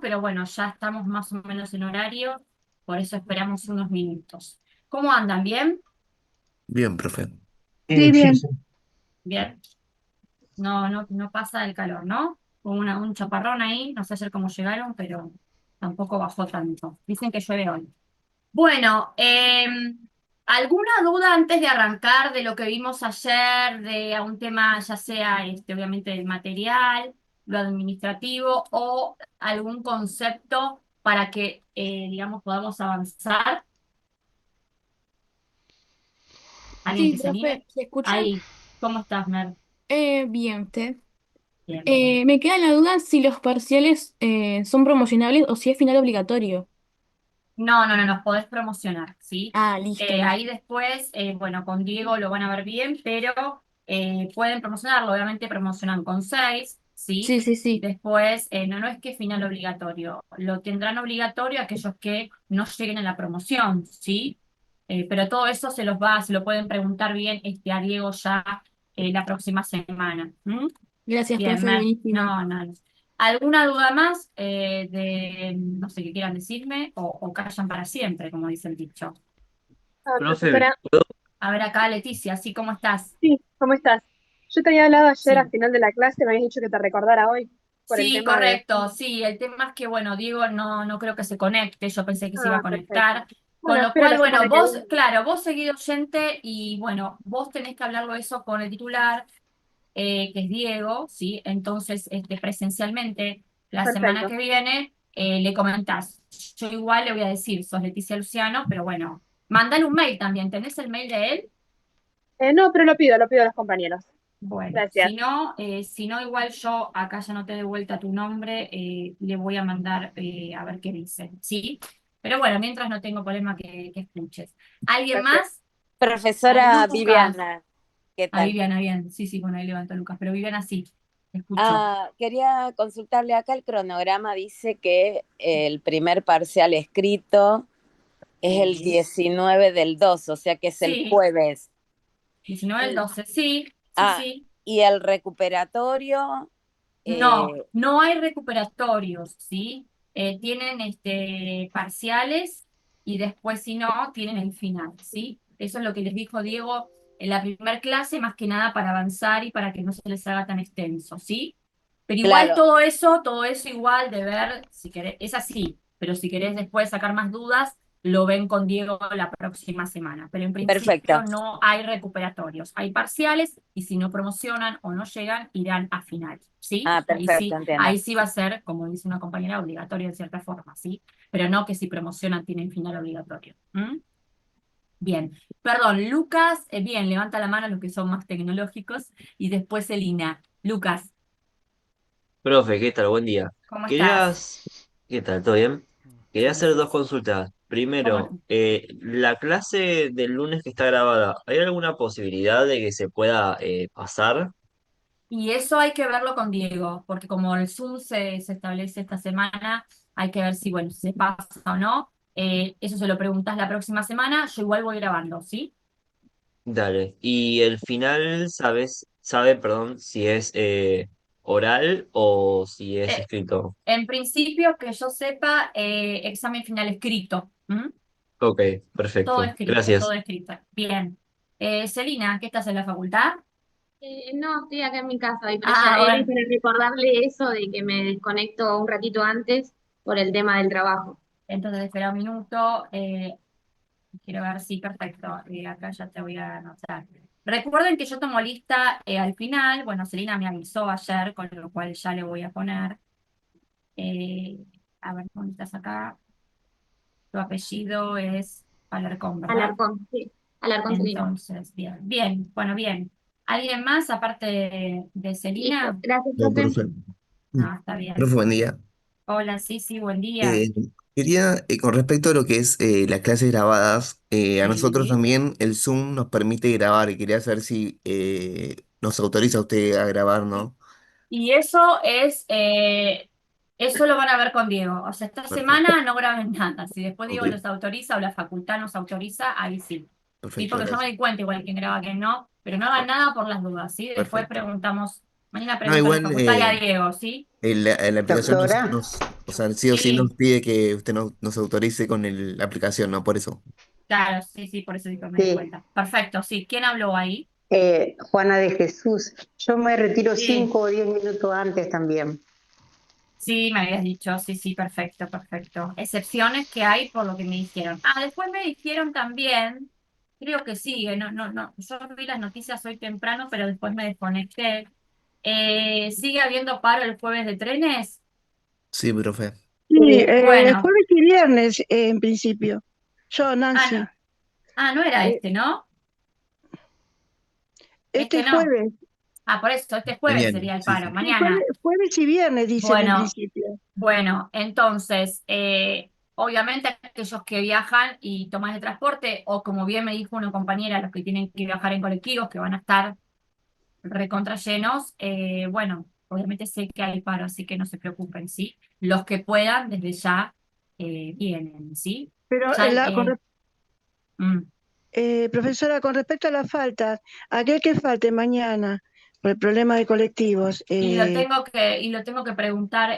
pero bueno, ya estamos más o menos en horario, por eso esperamos unos minutos. ¿Cómo andan? ¿Bien? Bien, profe. Sí, bien. Bien. No pasa el calor, ¿no? Hubo un chaparrón ahí, no sé ayer cómo llegaron, pero tampoco bajó tanto. Dicen que llueve hoy. Bueno, ¿alguna duda antes de arrancar de lo que vimos ayer, de un tema, ya sea obviamente del material, lo administrativo o algún concepto para que, digamos, podamos avanzar? ¿Alguien Sí, que se profe, anime? ¿se escucha? Ahí, ¿cómo estás, Mer? Bien, usted. Bien, bien. Me queda la duda si los parciales son promocionables o si es final obligatorio. No, nos podés promocionar, ¿sí? Ah, listo, listo. Ahí después, bueno, con Diego lo van a ver bien, pero pueden promocionarlo, obviamente promocionan con 6, ¿sí? Sí, sí, sí. Después, no es que final obligatorio, lo tendrán obligatorio aquellos que no lleguen a la promoción, ¿sí? Pero todo eso se lo pueden preguntar bien a Diego ya la próxima semana. ¿M? Gracias, Bien, profe, Mer, buenísimo. no. ¿Alguna duda más no sé, qué quieran decirme o callan para siempre, como dice el dicho? Profe, Profesora, A ver acá, Leticia, ¿sí cómo estás? sí, ¿cómo estás? Yo te había hablado ayer al Sí. final de la clase, me habías dicho que te recordara hoy por el Sí, tema de... correcto, sí, el tema es que, bueno, Diego no creo que se conecte, yo pensé que se iba a Ah, perfecto. conectar, con Bueno, lo espero cual, la bueno, semana que vos, viene. claro, vos seguido oyente y, bueno, vos tenés que hablarlo eso con el titular, que es Diego, ¿sí? Entonces, presencialmente, la semana Perfecto. que viene, le comentás. Yo igual le voy a decir, sos Leticia Luciano, pero bueno, mandale un mail también. ¿Tenés el mail de él? No, pero lo pido a los compañeros. Bueno, Gracias. si no, igual yo acá ya no te de vuelta tu nombre, le voy a mandar a ver qué dice, ¿sí? Pero bueno, mientras no tengo problema que escuches. ¿Alguien Perfecto. más? A Profesora Lucas. Viviana, ¿qué A tal? Viviana, bien. Sí, bueno, ahí levantó Lucas, pero Viviana sí, te escucho. Quería consultarle acá el cronograma, dice que el primer parcial escrito es el Sí. 19 del 2, o sea que es el Sí, jueves. 19 del Y, 12, sí, sí, ah, sí. y el recuperatorio, No, eh, no hay recuperatorios, ¿sí? Tienen parciales y después, si no, tienen el final, ¿sí? Eso es lo que les dijo Diego en la primera clase, más que nada para avanzar y para que no se les haga tan extenso, ¿sí? Pero igual claro, todo eso igual de ver, si querés, es así, pero si querés después sacar más dudas, lo ven con Diego la próxima semana. Pero en principio perfecto. no hay recuperatorios, hay parciales y si no promocionan o no llegan, irán a final, ¿sí? Perfecto, entiendo. Ahí sí va a ser, como dice una compañera, obligatorio de cierta forma, ¿sí? Pero no que si promocionan tienen final obligatorio. ¿M? Bien, perdón, Lucas, bien, levanta la mano los que son más tecnológicos y después Elina. Lucas, Profe, ¿qué tal? Buen día. ¿cómo estás? Querías, ¿qué tal? ¿Todo bien? Quería Sí, hacer sí, dos sí. consultas. ¿Cómo Primero, no? la clase del lunes que está grabada, ¿hay alguna posibilidad de que se pueda pasar? Y eso hay que verlo con Diego, porque como el Zoom se establece esta semana, hay que ver si, bueno, si se pasa o no. Eso se lo preguntas la próxima semana, yo igual voy grabando, ¿sí? Dale. Y el final, perdón, si es oral o si es Eh, escrito? en principio, que yo sepa, examen final escrito. ¿M? Ok, Todo perfecto. escrito, todo Gracias. escrito. Bien. Celina, ¿qué estás en la facultad? No, estoy acá en mi casa hoy, pero ya Ah, era bueno. para recordarle eso de que me desconecto un ratito antes por el tema del trabajo. Entonces, espera un minuto. Quiero ver, sí, perfecto. Acá ya te voy a anotar. Recuerden que yo tomo lista al final. Bueno, Celina me avisó ayer, con lo cual ya le voy a poner. Eh, a ver, ¿dónde estás acá? Tu apellido es Alarcón, ¿verdad? Alarcón, sí, Alarcón Celina. Entonces, bien, bien, bueno, bien. ¿Alguien más aparte de Listo, Celina? gracias, No, profe. profe. No, está bien. Profe, buen día. Hola, sí, sí, buen día. Eh, Quería, con respecto a lo que es las clases grabadas, a nosotros Sí. también el Zoom nos permite grabar y quería saber si nos autoriza usted a grabar, ¿no? Y eso lo van a ver con Diego. O sea, esta Perfecto, semana no graben nada. Si después ok, Diego los autoriza o la facultad nos autoriza, ahí sí. Sí, perfecto, porque yo me gracias. di cuenta igual quién graba, quién no, pero no hagan nada por las dudas, ¿sí? Después Perfecto. preguntamos, mañana No, pregunta a la igual facultad y a Diego, ¿sí? en la aplicación Doctora, O sea, sí o sí nos Sí, pide que usted nos autorice con la aplicación, ¿no? Por eso. claro, sí, sí, por eso digo, me di Sí, cuenta. Perfecto, sí. ¿Quién habló ahí? Juana de Jesús. Yo me retiro Sí, 5 o 10 minutos antes también. sí, me habías dicho, sí, sí, perfecto, perfecto. Excepciones que hay por lo que me dijeron. Ah, después me dijeron también, creo que sigue, no, no, no, yo vi las noticias hoy temprano, pero después me desconecté. ¿Sigue habiendo paro el jueves de trenes? Sí, profe. Sí, Bueno, jueves y viernes en principio. Yo, ah, no, Nancy, no era eh, este, ¿no? este Este no. jueves, Ah, por eso, este jueves Mañana, sería el sí, paro, sí. sí, jueves, mañana. jueves y viernes dicen en Bueno, principio. bueno, entonces, obviamente aquellos que viajan y toman el transporte, o como bien me dijo una compañera, los que tienen que viajar en colectivos, que van a estar recontra llenos, bueno, obviamente sé que hay paro, así que no se preocupen, ¿sí? Los que puedan, desde ya vienen, ¿sí? Pero Ya, mm, profesora, con respecto a las faltas, aquel que falte mañana por el problema de colectivos, y lo tengo que preguntar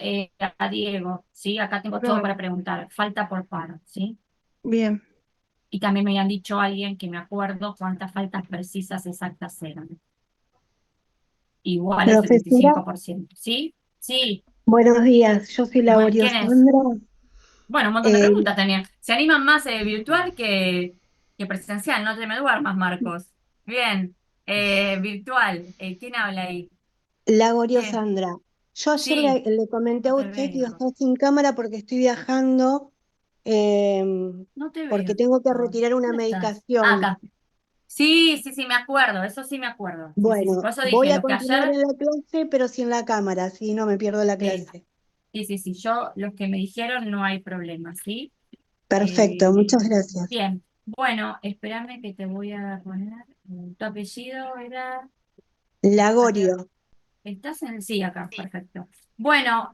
a Diego, ¿sí? Acá tengo todo no, para preguntar, falta por paro, ¿sí? bien. Y también me habían dicho alguien que me acuerdo cuántas faltas precisas exactas eran. Igual el Profesora, 75%. ¿Sí? Sí. buenos días. Yo soy Bueno, Laborio ¿quién es? Sandra. Bueno, un montón de Eh, preguntas tenía. Se animan más virtual que presencial. No te me duermas, Marcos. Bien. Virtual. ¿Quién habla ahí? Laborio ¿Qué? Sandra. Yo ayer Sí, le comenté no a te usted que iba a veo. estar sin cámara porque estoy viajando, eh, No te porque veo. tengo que retirar una ¿Dónde estás? Ah, medicación. acá. Sí, sí, sí, me acuerdo. Eso sí me acuerdo. Sí, sí, sí. Bueno, Por eso voy dije, a los que continuar ayer. en la clase, pero sin la cámara, si no me pierdo la Sí, clase. sí, sí, sí. Los que me dijeron no hay problema, ¿sí? Perfecto, Eh, muchas gracias. bien, bueno, espérame que te voy a poner. Tu apellido era. Lagorio. ¿Estás en? Sí, acá, perfecto. Bueno,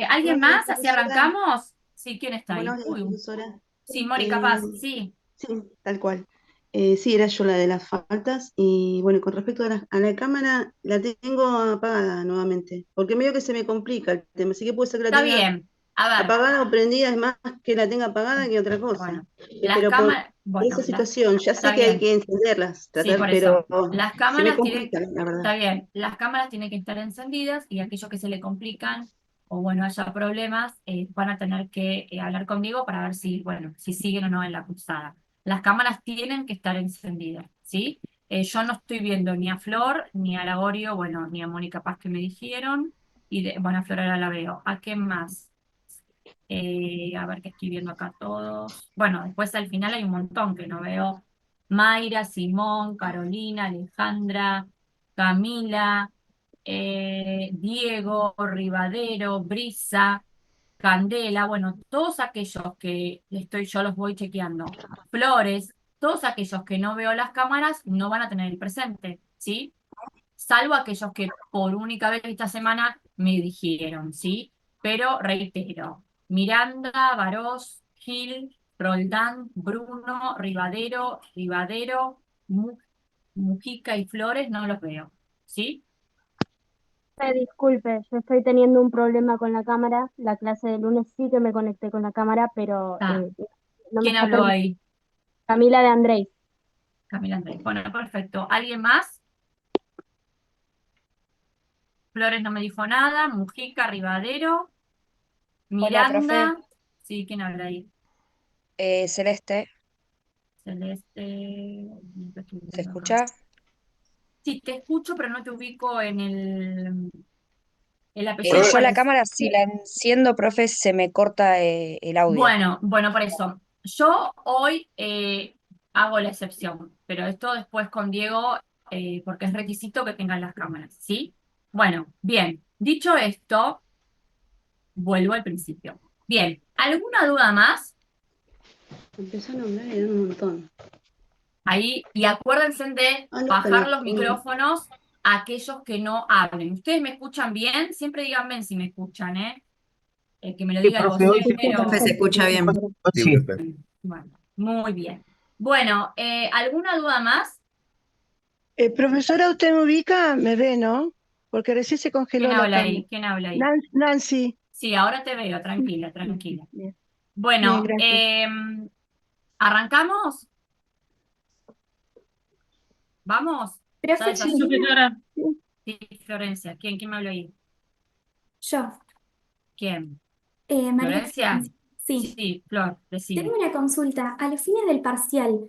¿alguien Buenos días, más? ¿Así profesora. arrancamos? Sí, ¿quién está ahí? Buenos días, Uy, profesora. sí, Mónica Eh, Paz, sí. sí, tal cual. Sí, era yo la de las faltas. Y bueno, con respecto a la cámara, la tengo apagada nuevamente. Porque medio que se me complica el tema. Así que puede ser que la Está tenga bien. A ver, apagada o prendida, es más que la tenga apagada que otra cosa. bueno, las Pero cámaras, por esa bueno, situación, ya sé está que hay bien. que encenderlas, Sí, tratar, por eso. pero Las se me cámaras tienen, complica, la verdad. está bien, las cámaras tienen que estar encendidas y aquellos que se le complican o bueno, haya problemas, van a tener que hablar conmigo para ver si, bueno, si siguen o no en la cursada. Las cámaras tienen que estar encendidas, ¿sí? Yo no estoy viendo ni a Flor, ni a Lagorio, bueno, ni a Mónica Paz que me dijeron, y bueno, a Flor ahora la veo. ¿A qué más? A ver qué estoy viendo acá todos. Bueno, después al final hay un montón que no veo. Mayra, Simón, Carolina, Alejandra, Camila, Diego, Rivadero, Brisa, Candela, bueno, todos aquellos que yo los voy chequeando. Flores, todos aquellos que no veo las cámaras no van a tener el presente, ¿sí? Salvo aquellos que por única vez esta semana me dijeron, ¿sí? Pero reitero, Miranda, Barós, Gil, Roldán, Bruno, Rivadero, Mujica y Flores no los veo, ¿sí? Disculpe, yo estoy teniendo un problema con la cámara. La clase de lunes sí que me conecté con la cámara, pero Ah, no me ¿quién está habló permitiendo. ahí? Camila de Andrés. Camila Andrés. Bueno, perfecto. ¿Alguien más? Flores no me dijo nada. Mujica, Rivadero, Hola, profe. Miranda. Sí, ¿quién habla ahí? Celeste, Celeste. No te estoy ¿se viendo acá. escucha? Sí, te escucho, pero no te ubico en el apellido, Yo ¿cuál la es? cámara, si la enciendo, profe, se me corta el audio. Bueno, bueno, por eso. Yo hoy hago la excepción, pero esto después con Diego, porque es requisito que tengan las cámaras, ¿sí? Bueno, bien. Dicho esto, vuelvo al principio. Bien, ¿alguna duda más? Empezó a nombrar y eran un montón. Ahí, y acuérdense de Ah, no, bajar los pero micrófonos a aquellos que no hablen. ¿Ustedes me escuchan bien? Siempre díganme si me escuchan, ¿eh? Que me lo Sí, diga el profe, hoy sí. Profe, vocero. se escucha bien. Sí, Sí. profe. Bueno, muy bien. Bueno, ¿alguna duda más? Profesora, ¿usted me ubica? Me ve, ¿no? Porque recién se ¿Quién congeló la habla cámara. ahí? ¿Quién habla ahí? Nancy, Sí, ahora te veo, tranquila, tranquila. Bien. Bueno, Bien, gracias. ¿arrancamos? ¿Vamos? ¿Ya Profe, desayuno? profesora. Sí, Florencia. ¿Quién me habló ahí? Yo, ¿Quién? María ¿Florencia? Clemencia. Sí, Sí, Flor, tengo decime. una consulta. A los fines del parcial,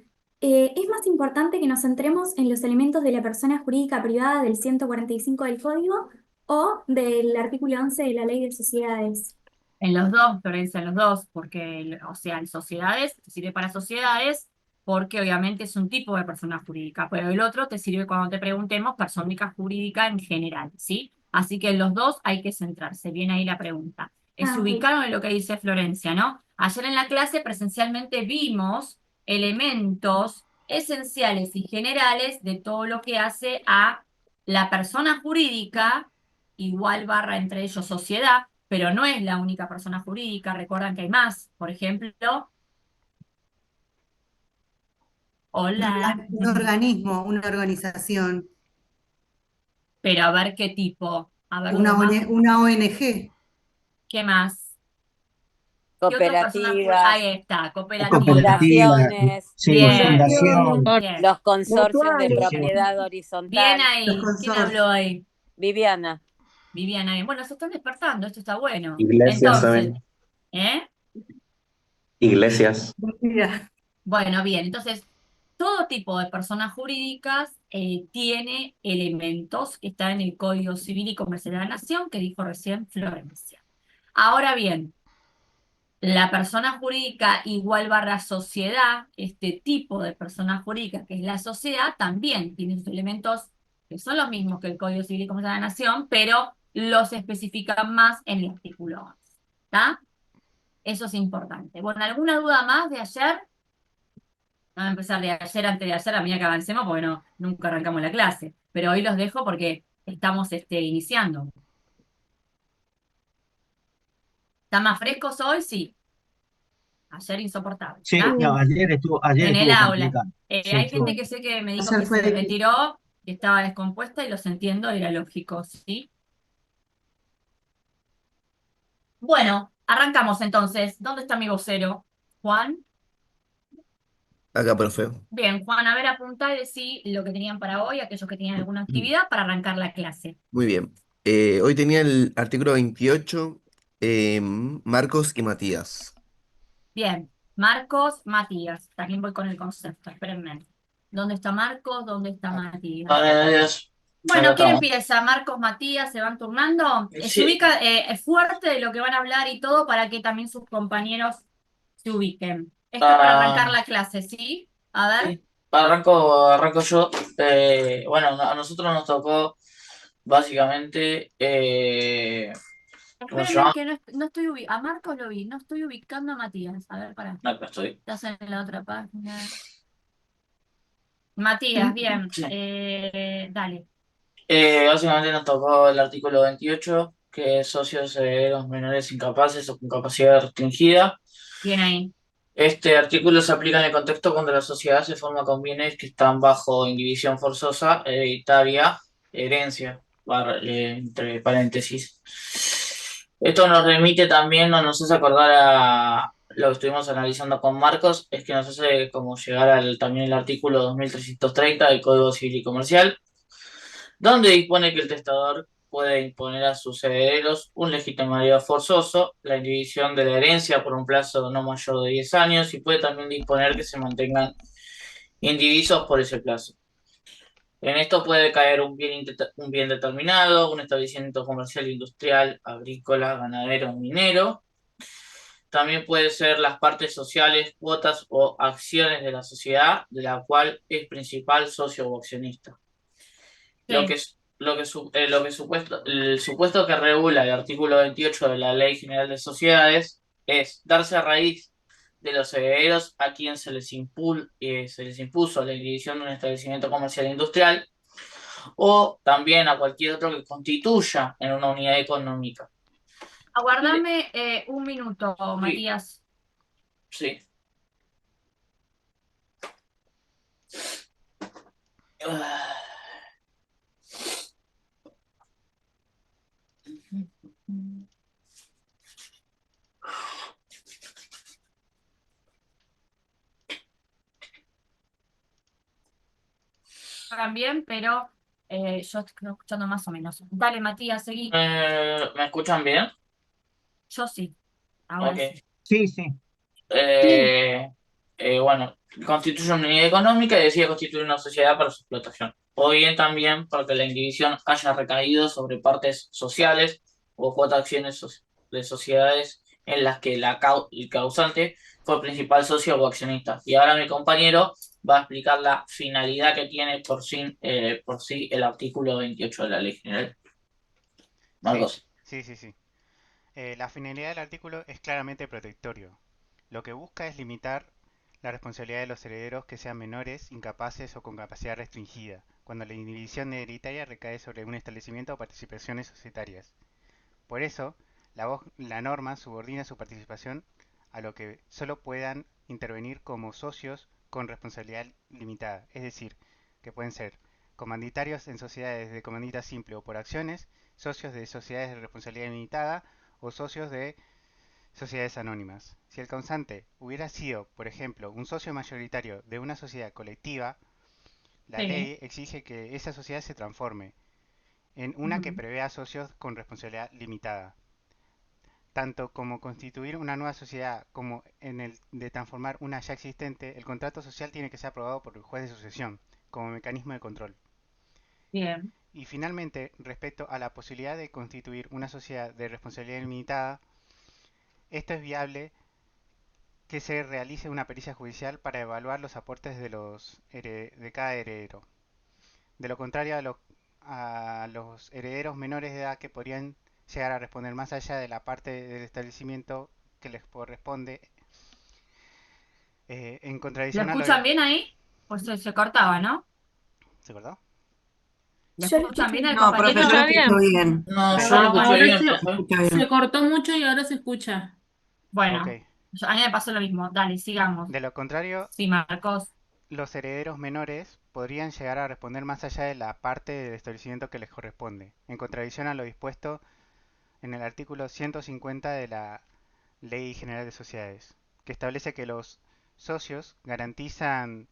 ¿es más importante que nos centremos en los elementos de la persona jurídica privada del 145 del Código o del artículo 11 de la Ley de Sociedades? En los dos, Florencia, en los dos, porque, o sea, en sociedades, te sirve para sociedades, porque obviamente es un tipo de persona jurídica, pero el otro te sirve cuando te preguntemos persona jurídica en general, ¿sí? Así que en los dos hay que centrarse, viene ahí la pregunta. Se Ah, ok. ubicaron en lo que dice Florencia, ¿no? Ayer en la clase presencialmente vimos elementos esenciales y generales de todo lo que hace a la persona jurídica, igual barra entre ellos sociedad, pero no es la única persona jurídica, recuerdan que hay más. Por ejemplo, hola, Un organismo, una organización, pero a ver qué tipo, a ver los demás, una ONG. ¿qué más? ¿Qué otras personas jurídicas? Cooperativas, Ahí está, cooperativas. Cooperativa, fundaciones, sí, Bien, fundación. Fundaciones. los consorcios de Mutuales. propiedad bien horizontal. Los ahí. ¿Quién habló consorcios. ahí? Viviana, Viviana. Bien. Bueno, se están despertando, esto está bueno. Iglesias Entonces, también. ¿eh? Iglesias. Mira, Bueno, bien, entonces, todo tipo de personas jurídicas tiene elementos que están en el Código Civil y Comercial de la Nación, que dijo recién Florencia. Ahora bien, la persona jurídica igual barra sociedad, este tipo de persona jurídica que es la sociedad, también tiene sus elementos que son los mismos que el Código Civil y Comercial de la Nación, pero los especifican más en el artículo 11. ¿Está? Eso es importante. Bueno, ¿alguna duda más de ayer? Vamos a empezar de ayer, antes de ayer, a medida que avancemos, porque no, nunca arrancamos la clase. Pero hoy los dejo porque estamos iniciando. ¿Están más frescos hoy? Sí. Ayer insoportable. Sí, ¿Está? no, ayer En el estuvo aula. complicado. Sí, Hay sí. gente que sé que me dijo ayer que se fue difícil. retiró, que estaba descompuesta y los entiendo, era lógico, ¿sí? Bueno, arrancamos entonces. ¿Dónde está mi vocero? Juan. Acá, profe. Bien, Juan, a ver, apunta y decí lo que tenían para hoy, aquellos que tenían alguna actividad para arrancar la clase. Muy bien. Hoy tenía el artículo 28, Marcos y Matías. Bien, Marcos, Matías. También voy con el concepto, espérenme. ¿Dónde está Marcos? ¿Dónde está Matías? Adiós. Acá Bueno, ¿quién estamos. empieza? Marcos, Matías, ¿se van turnando? Se Sí, ubica fuerte de lo que van a hablar y todo para que también sus compañeros se ubiquen. Esto es para arrancar ah, la clase, ¿sí? A ver, sí. Arranco yo. Bueno, a nosotros nos tocó básicamente, ¿cómo se espérenme llama? que no estoy ubicando. A Marcos lo vi, no estoy ubicando a Matías. A ver, pará. Acá estoy. Estás en la otra página. Matías, bien. Sí. Dale. Básicamente nos tocó el artículo 28, que es socios de los menores incapaces o con capacidad restringida. Bien ahí. Este artículo se aplica en el contexto cuando la sociedad se forma con bienes que están bajo indivisión forzosa, hereditaria, herencia, entre paréntesis. Esto nos remite también, o nos hace acordar a lo que estuvimos analizando con Marcos, es que nos hace como llegar también el artículo 2330 del Código Civil y Comercial, donde dispone que el testador puede imponer a sus herederos un legitimario forzoso, la indivisión de la herencia por un plazo no mayor de 10 años y puede también disponer que se mantengan indivisos por ese plazo. En esto puede caer un bien determinado, un establecimiento comercial, industrial, agrícola, ganadero, minero. También puede ser las partes sociales, cuotas o acciones de la sociedad de la cual es principal socio o accionista. Lo que, Sí. es- lo que el supuesto que regula el artículo 28 de la Ley General de Sociedades es darse a raíz de los herederos a quien se les impuso la división de un establecimiento comercial e industrial o también a cualquier otro que constituya en una unidad económica. Aguardame un minuto, Sí, Matías. sí. Ah, escuchan bien, pero yo estoy escuchando más o menos. Dale, Matías, seguí. ¿Me escuchan bien? Yo sí, ahora Ok. sí. Sí, sí. Eh, bueno, constituye una unidad económica y decide constituir una sociedad para su explotación. O bien también porque la indivisión haya recaído sobre partes sociales o cuotas acciones de sociedades en las que el causante fue principal socio o accionista. Y ahora mi compañero va a explicar la finalidad que tiene por sí el artículo 28 de la Ley General. Marcos. Sí. La finalidad del artículo es claramente protectorio. Lo que busca es limitar la responsabilidad de los herederos que sean menores, incapaces o con capacidad restringida, cuando la indivisión hereditaria recae sobre un establecimiento o participaciones societarias. Por eso, la norma subordina su participación a lo que solo puedan intervenir como socios con responsabilidad limitada, es decir, que pueden ser comanditarios en sociedades de comandita simple o por acciones, socios de sociedades de responsabilidad limitada o socios de sociedades anónimas. Si el causante hubiera sido, por ejemplo, un socio mayoritario de una sociedad colectiva, la Sí. ley exige que esa sociedad se transforme en una que prevea socios con responsabilidad limitada. Tanto como constituir una nueva sociedad como en el de transformar una ya existente, el contrato social tiene que ser aprobado por el juez de sucesión como mecanismo de control. Bien. Y finalmente, respecto a la posibilidad de constituir una sociedad de responsabilidad limitada, esto es viable que se realice una pericia judicial para evaluar los aportes de cada heredero. De lo contrario, a los herederos menores de edad que podrían llegar a responder más allá de la parte del establecimiento que les corresponde, en ¿Lo contradicción a lo... escuchan bien ahí? Pues se cortaba, ¿no? ¿Se acordó? ¿Lo Yo lo escuchan escucho bien al bien. No, profe, yo compañero? lo Está escucho bien. bien. No, yo lo Ahora, escuché ahora bien, se, profe. Escucho bien. se cortó mucho y ahora se escucha. Bueno, Ok. a mí me pasó lo mismo. Dale, sigamos. De lo contrario, Sí, Marcos. los herederos menores podrían llegar a responder más allá de la parte del establecimiento que les corresponde, en contradicción a lo dispuesto en el artículo 150 de la Ley General de Sociedades, que establece que los socios garantizan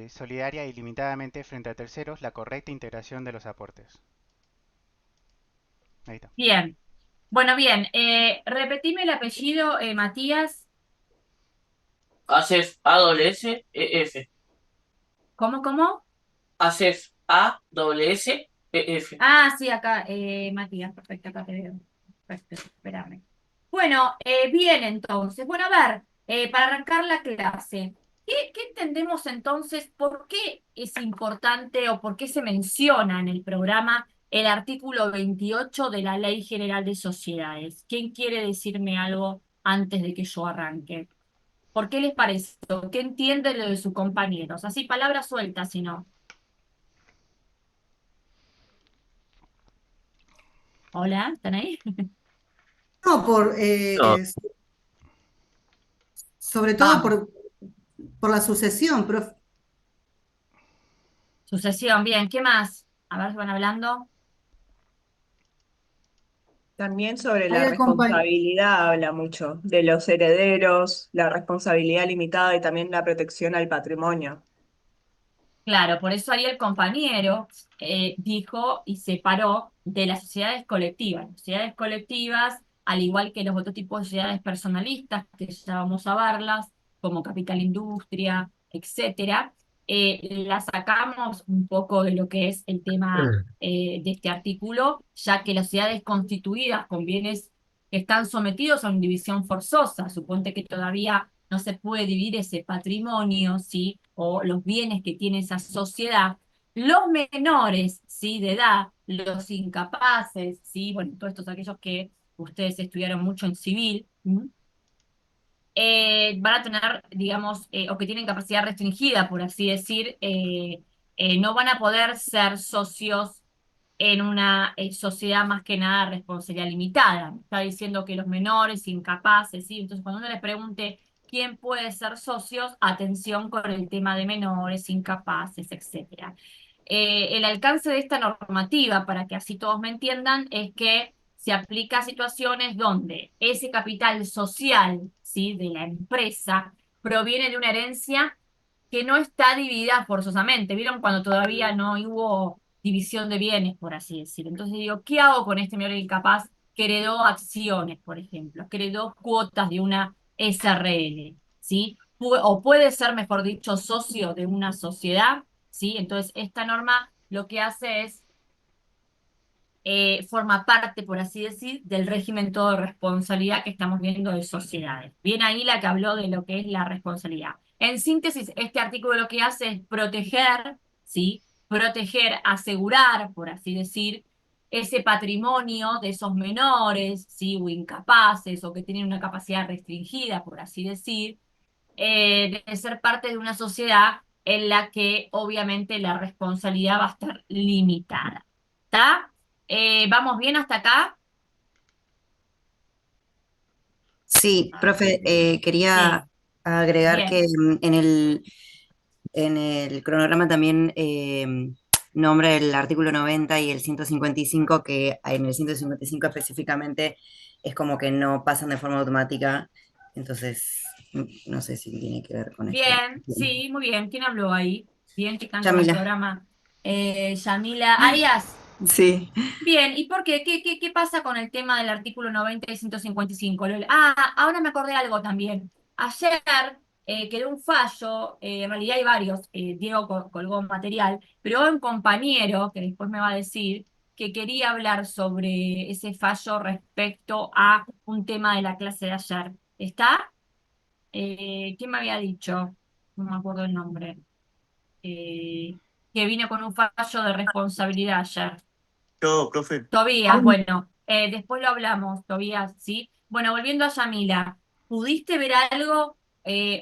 solidaria y limitadamente frente a terceros la correcta integración de los aportes. Ahí está. Bien. Bueno, bien. Repetime el apellido, Matías. ASEF ASSEF. ¿Cómo? ASEF ASSEF. Ah, sí, acá, Matías, perfecto, acá te veo. Perfecto, espérame. Bueno, bien entonces. Bueno, a ver, para arrancar la clase, ¿qué entendemos entonces? ¿Por qué es importante o por qué se menciona en el programa el artículo 28 de la Ley General de Sociedades? ¿Quién quiere decirme algo antes de que yo arranque? ¿Por qué les parece esto? ¿Qué entiende lo de sus compañeros? Así, palabras sueltas, si no. Hola, ¿están ahí? No, No, sobre todo Vamos. por la sucesión, profe. Sucesión, bien, ¿qué más? A ver, van hablando. También sobre Ahí la el compañero. responsabilidad habla mucho, de los herederos, la responsabilidad limitada y también la protección al patrimonio. Claro, por eso ahí el compañero dijo y separó de las sociedades colectivas. Las sociedades colectivas, al igual que los otros tipos de sociedades personalistas, que ya vamos a verlas, como Capital Industria, etcétera, las sacamos un poco de lo que es el tema de este artículo, ya que las sociedades constituidas con bienes que están sometidos a una división forzosa, suponte que todavía no se puede dividir ese patrimonio, ¿sí? O los bienes que tiene esa sociedad, los menores, ¿sí? De edad, los incapaces, ¿sí? Bueno, todos estos aquellos que ustedes estudiaron mucho en civil, van a tener, digamos, o que tienen capacidad restringida, por así decir, no van a poder ser socios en una sociedad más que nada de responsabilidad limitada. Está diciendo que los menores, incapaces, ¿sí? Entonces, cuando uno les pregunte quién puede ser socios, atención con el tema de menores, incapaces, etcétera. El alcance de esta normativa, para que así todos me entiendan, es que se aplica a situaciones donde ese capital social, ¿sí? De la empresa proviene de una herencia que no está dividida forzosamente. ¿Vieron cuando todavía no hubo división de bienes, por así decirlo? Entonces digo, ¿qué hago con este menor incapaz que heredó acciones, por ejemplo, que heredó cuotas de una SRL, ¿sí? O puede ser, mejor dicho, socio de una sociedad, ¿sí? Entonces, esta norma lo que hace es forma parte, por así decir, del régimen todo de responsabilidad que estamos viendo de sociedades. Bien ahí la que habló de lo que es la responsabilidad. En síntesis, este artículo lo que hace es proteger, ¿sí? Proteger, asegurar, por así decir, ese patrimonio de esos menores, ¿sí? O incapaces, o que tienen una capacidad restringida, por así decir, de ser parte de una sociedad en la que obviamente la responsabilidad va a estar limitada. ¿Está? ¿Vamos bien hasta acá? Sí, profe, Sí, quería agregar que bien. en el cronograma también nombra el artículo 90 y el 155, que en el 155 específicamente es como que no pasan de forma automática, entonces no sé si tiene que ver con esto. Bien, sí, muy bien. ¿Quién habló ahí? Bien, que están con el Yamila. programa. Yamila Arias. Sí. Bien, ¿y por qué? ¿Qué pasa con el tema del artículo 90 y 155? Ahora me acordé de algo también. Ayer quedó un fallo, en realidad hay varios, Diego colgó material, pero hay un compañero que después me va a decir que quería hablar sobre ese fallo respecto a un tema de la clase de ayer. ¿Está? ¿Quién me había dicho? No me acuerdo el nombre. Eh, que vino con un fallo de responsabilidad ayer. Yo, profe. Tobías, bueno, después lo hablamos, Tobías, ¿sí? Bueno, volviendo a Yamila, ¿pudiste ver algo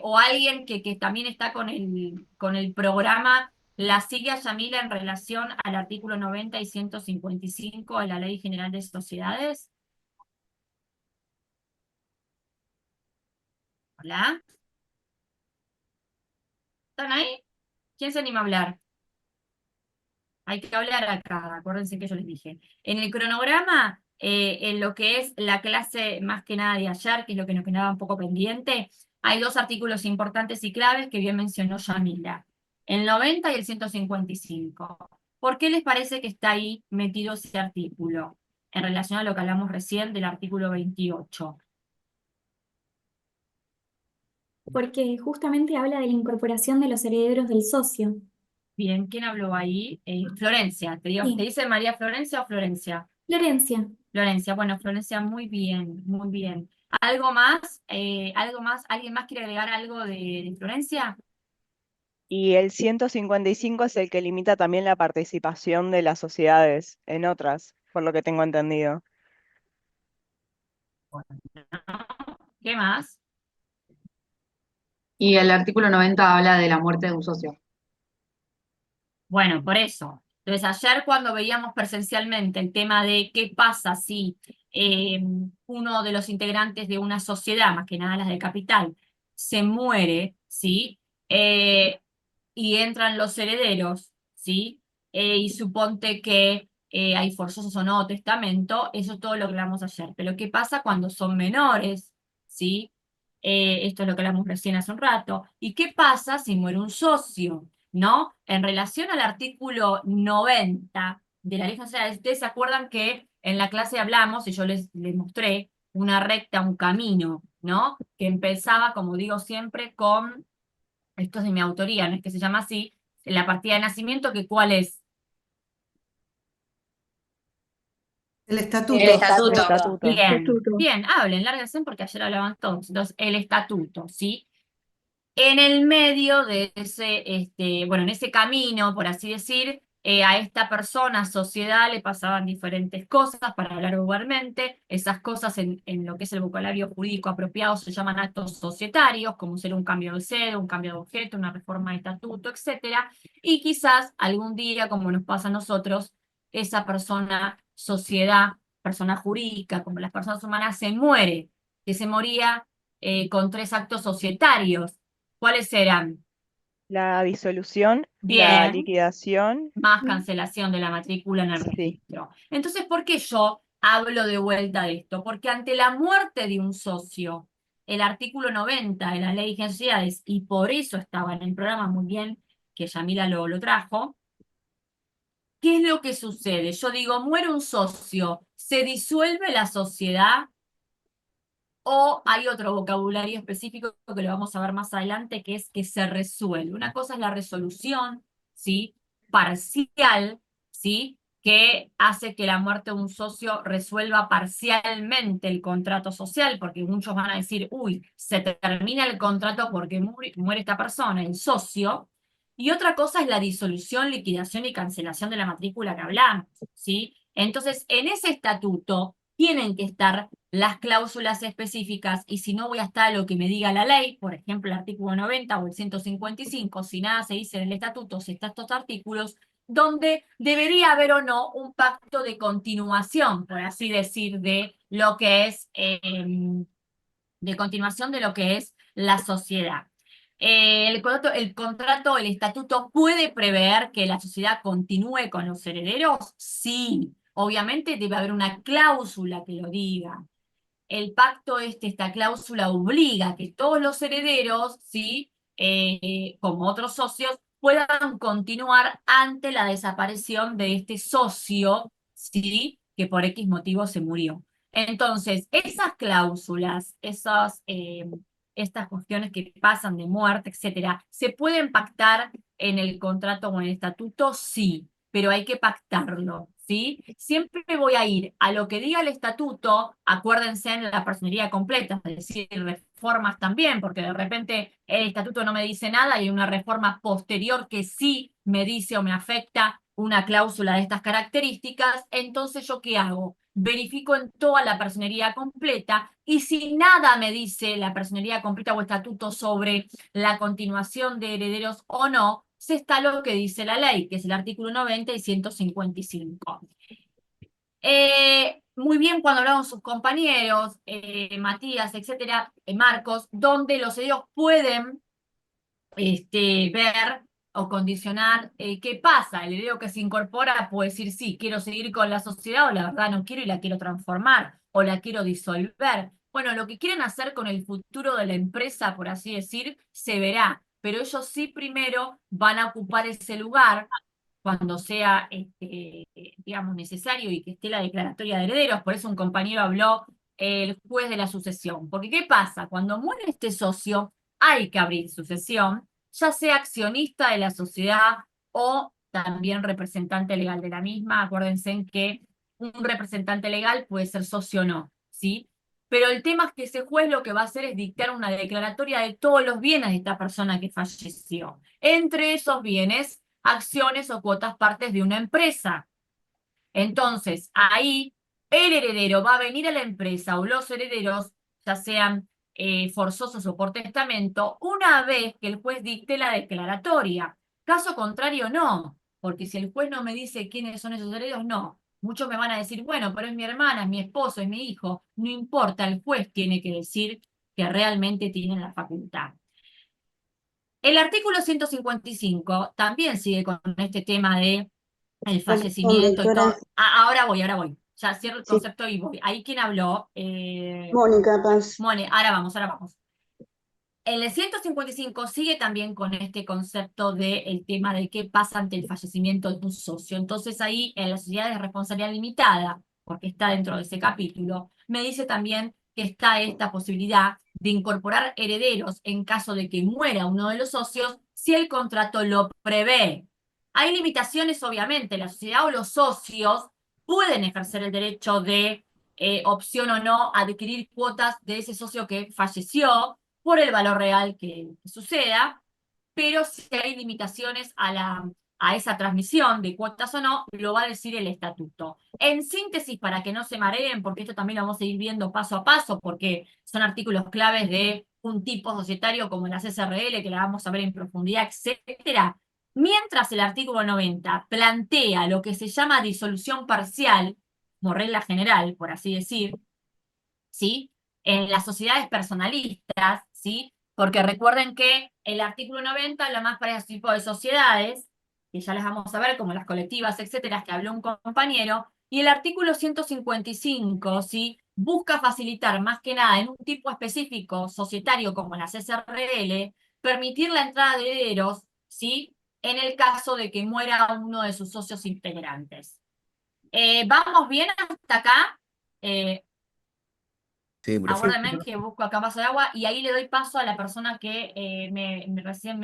o alguien que también está con el programa, la sigue a Yamila en relación al artículo 90 y 155 de la Ley General de Sociedades? ¿Hola? ¿Están ahí? ¿Quién se anima a hablar? Hay que hablar acá, acuérdense que yo les dije. En el cronograma, en lo que es la clase más que nada de ayer, que es lo que nos quedaba un poco pendiente, hay dos artículos importantes y claves que bien mencionó Yamila, el 90 y el 155. ¿Por qué les parece que está ahí metido ese artículo en relación a lo que hablamos recién del artículo 28? Porque justamente habla de la incorporación de los herederos del socio. Bien, ¿quién habló ahí? Florencia, ¿te Sí. dice María Florencia o Florencia? Florencia. Florencia, bueno, Florencia, muy bien, muy bien. ¿Algo más? ¿Alguien más quiere agregar algo de Florencia? Y el 155 es el que limita también la participación de las sociedades en otras, por lo que tengo entendido. ¿Qué más? Y el artículo 90 habla de la muerte de un socio. Bueno, por eso. Entonces, ayer cuando veíamos presencialmente el tema de qué pasa si uno de los integrantes de una sociedad, más que nada las de capital, se muere, ¿sí? Y entran los herederos, ¿sí? Y suponte que hay forzosos o no testamento, eso es todo lo que hablamos ayer. Pero ¿qué pasa cuando son menores, ¿sí? Esto es lo que hablamos recién hace un rato. ¿Y qué pasa si muere un socio? ¿No? En relación al artículo 90 de la Ley General, ustedes se acuerdan que en la clase hablamos, y yo les mostré, una recta, un camino, ¿no? Que empezaba, como digo siempre, con, esto es de mi autoría, no es que se llama así, la partida de nacimiento, que ¿cuál es? El estatuto. El estatuto. Bien, bien, hablen, lárguense porque ayer hablaban todos. Entonces, el estatuto, ¿sí? En el medio de ese, bueno, en ese camino, por así decir, a esta persona, sociedad, le pasaban diferentes cosas para hablar vulgarmente. Esas cosas en lo que es el vocabulario jurídico apropiado se llaman actos societarios, como ser un cambio de sede, un cambio de objeto, una reforma de estatuto, etcétera. Y quizás algún día, como nos pasa a nosotros, esa persona, sociedad, persona jurídica, como las personas humanas, se muere, que se moría con 3 actos societarios. ¿Cuáles eran? La disolución, la Bien, liquidación. más cancelación de la matrícula en el Sí. registro. Entonces, ¿por qué yo hablo de vuelta de esto? Porque ante la muerte de un socio, el artículo 90 de la Ley de Sociedades, y por eso estaba en el programa, muy bien que Yamila lo trajo. ¿Qué es lo que sucede? Yo digo, muere un socio, ¿se disuelve la sociedad? O hay otro vocabulario específico que lo vamos a ver más adelante, que es que se resuelve. Una cosa es la resolución, ¿sí? Parcial, ¿sí? Que hace que la muerte de un socio resuelva parcialmente el contrato social, porque muchos van a decir, uy, se termina el contrato porque muere esta persona, el socio. Y otra cosa es la disolución, liquidación y cancelación de la matrícula que hablamos, ¿sí? Entonces, en ese estatuto tienen que estar las cláusulas específicas, y si no voy a estar a lo que me diga la ley, por ejemplo, el artículo 90 o el 155, si nada se dice en el estatuto, si están estos artículos, donde debería haber o no un pacto de continuación, por así decir, de lo que es, de continuación de lo que es la sociedad. El estatuto puede prever que la sociedad continúe con los herederos, sí. Obviamente debe haber una cláusula que lo diga. El pacto esta cláusula obliga que todos los herederos, ¿sí? Como otros socios, puedan continuar ante la desaparición de este socio, ¿sí? Que por X motivo se murió. Entonces, esas cláusulas, estas cuestiones que pasan de muerte, etcétera, ¿se pueden pactar en el contrato o en el estatuto? Sí, pero hay que pactarlo, ¿sí? Siempre voy a ir a lo que diga el estatuto, acuérdense en la personería completa, es decir, reformas también, porque de repente el estatuto no me dice nada y hay una reforma posterior que sí me dice o me afecta una cláusula de estas características. Entonces, ¿yo qué hago? Verifico en toda la personería completa, y si nada me dice la personería completa o estatuto sobre la continuación de herederos o no, se está lo que dice la ley, que es el artículo 90 y 155. Muy bien cuando hablaron sus compañeros, Matías, etcétera, Marcos, donde los herederos pueden ver o condicionar qué pasa. El heredero que se incorpora puede decir, sí, quiero seguir con la sociedad, o la verdad no quiero y la quiero transformar, o la quiero disolver. Bueno, lo que quieren hacer con el futuro de la empresa, por así decir, se verá, pero ellos sí primero van a ocupar ese lugar cuando sea, digamos, necesario y que esté la declaratoria de herederos. Por eso un compañero habló, el juez de la sucesión. Porque ¿qué pasa? Cuando muere este socio, hay que abrir sucesión, ya sea accionista de la sociedad o también representante legal de la misma. Acuérdense en que un representante legal puede ser socio o no, ¿sí? Pero el tema es que ese juez lo que va a hacer es dictar una declaratoria de todos los bienes de esta persona que falleció. Entre esos bienes, acciones o cuotas partes de una empresa. Entonces, ahí el heredero va a venir a la empresa, o los herederos, ya sean forzosos o por testamento, una vez que el juez dicte la declaratoria. Caso contrario, no, porque si el juez no me dice quiénes son esos herederos, no. Muchos me van a decir, bueno, pero es mi hermana, es mi esposo, es mi hijo. No importa, el juez tiene que decir que realmente tienen la facultad. El artículo 155 también sigue con este tema de el fallecimiento y todo. Ahora voy. Ya cierro el concepto y voy. Ahí quien habló. Mónica Paz. Ahora vamos. En el 155 sigue también con este concepto del tema de qué pasa ante el fallecimiento de un socio. Entonces ahí en la sociedad de responsabilidad limitada, porque está dentro de ese capítulo, me dice también que está esta posibilidad de incorporar herederos en caso de que muera uno de los socios, si el contrato lo prevé. Hay limitaciones, obviamente. La sociedad o los socios pueden ejercer el derecho de opción o no adquirir cuotas de ese socio que falleció por el valor real que suceda, pero si hay limitaciones a esa transmisión de cuotas o no, lo va a decir el estatuto. En síntesis, para que no se mareen, porque esto también lo vamos a ir viendo paso a paso, porque son artículos claves de un tipo societario como la CSRL, que la vamos a ver en profundidad, etcétera. Mientras el artículo 90 plantea lo que se llama disolución parcial, como regla general, por así decir, ¿sí? En las sociedades personalistas, ¿sí? Porque recuerden que el artículo 90 lo más para ese tipo de sociedades, que ya las vamos a ver, como las colectivas, etcétera, que habló un compañero, y el artículo 155, ¿sí? busca facilitar más que nada en un tipo específico societario como las SRL, permitir la entrada de herederos, ¿sí? En el caso de que muera uno de sus socios integrantes. ¿Vamos bien hasta acá? Sí, perfecto. Aguárdenme que busco acá un vaso de agua y ahí le doy paso a la persona que recién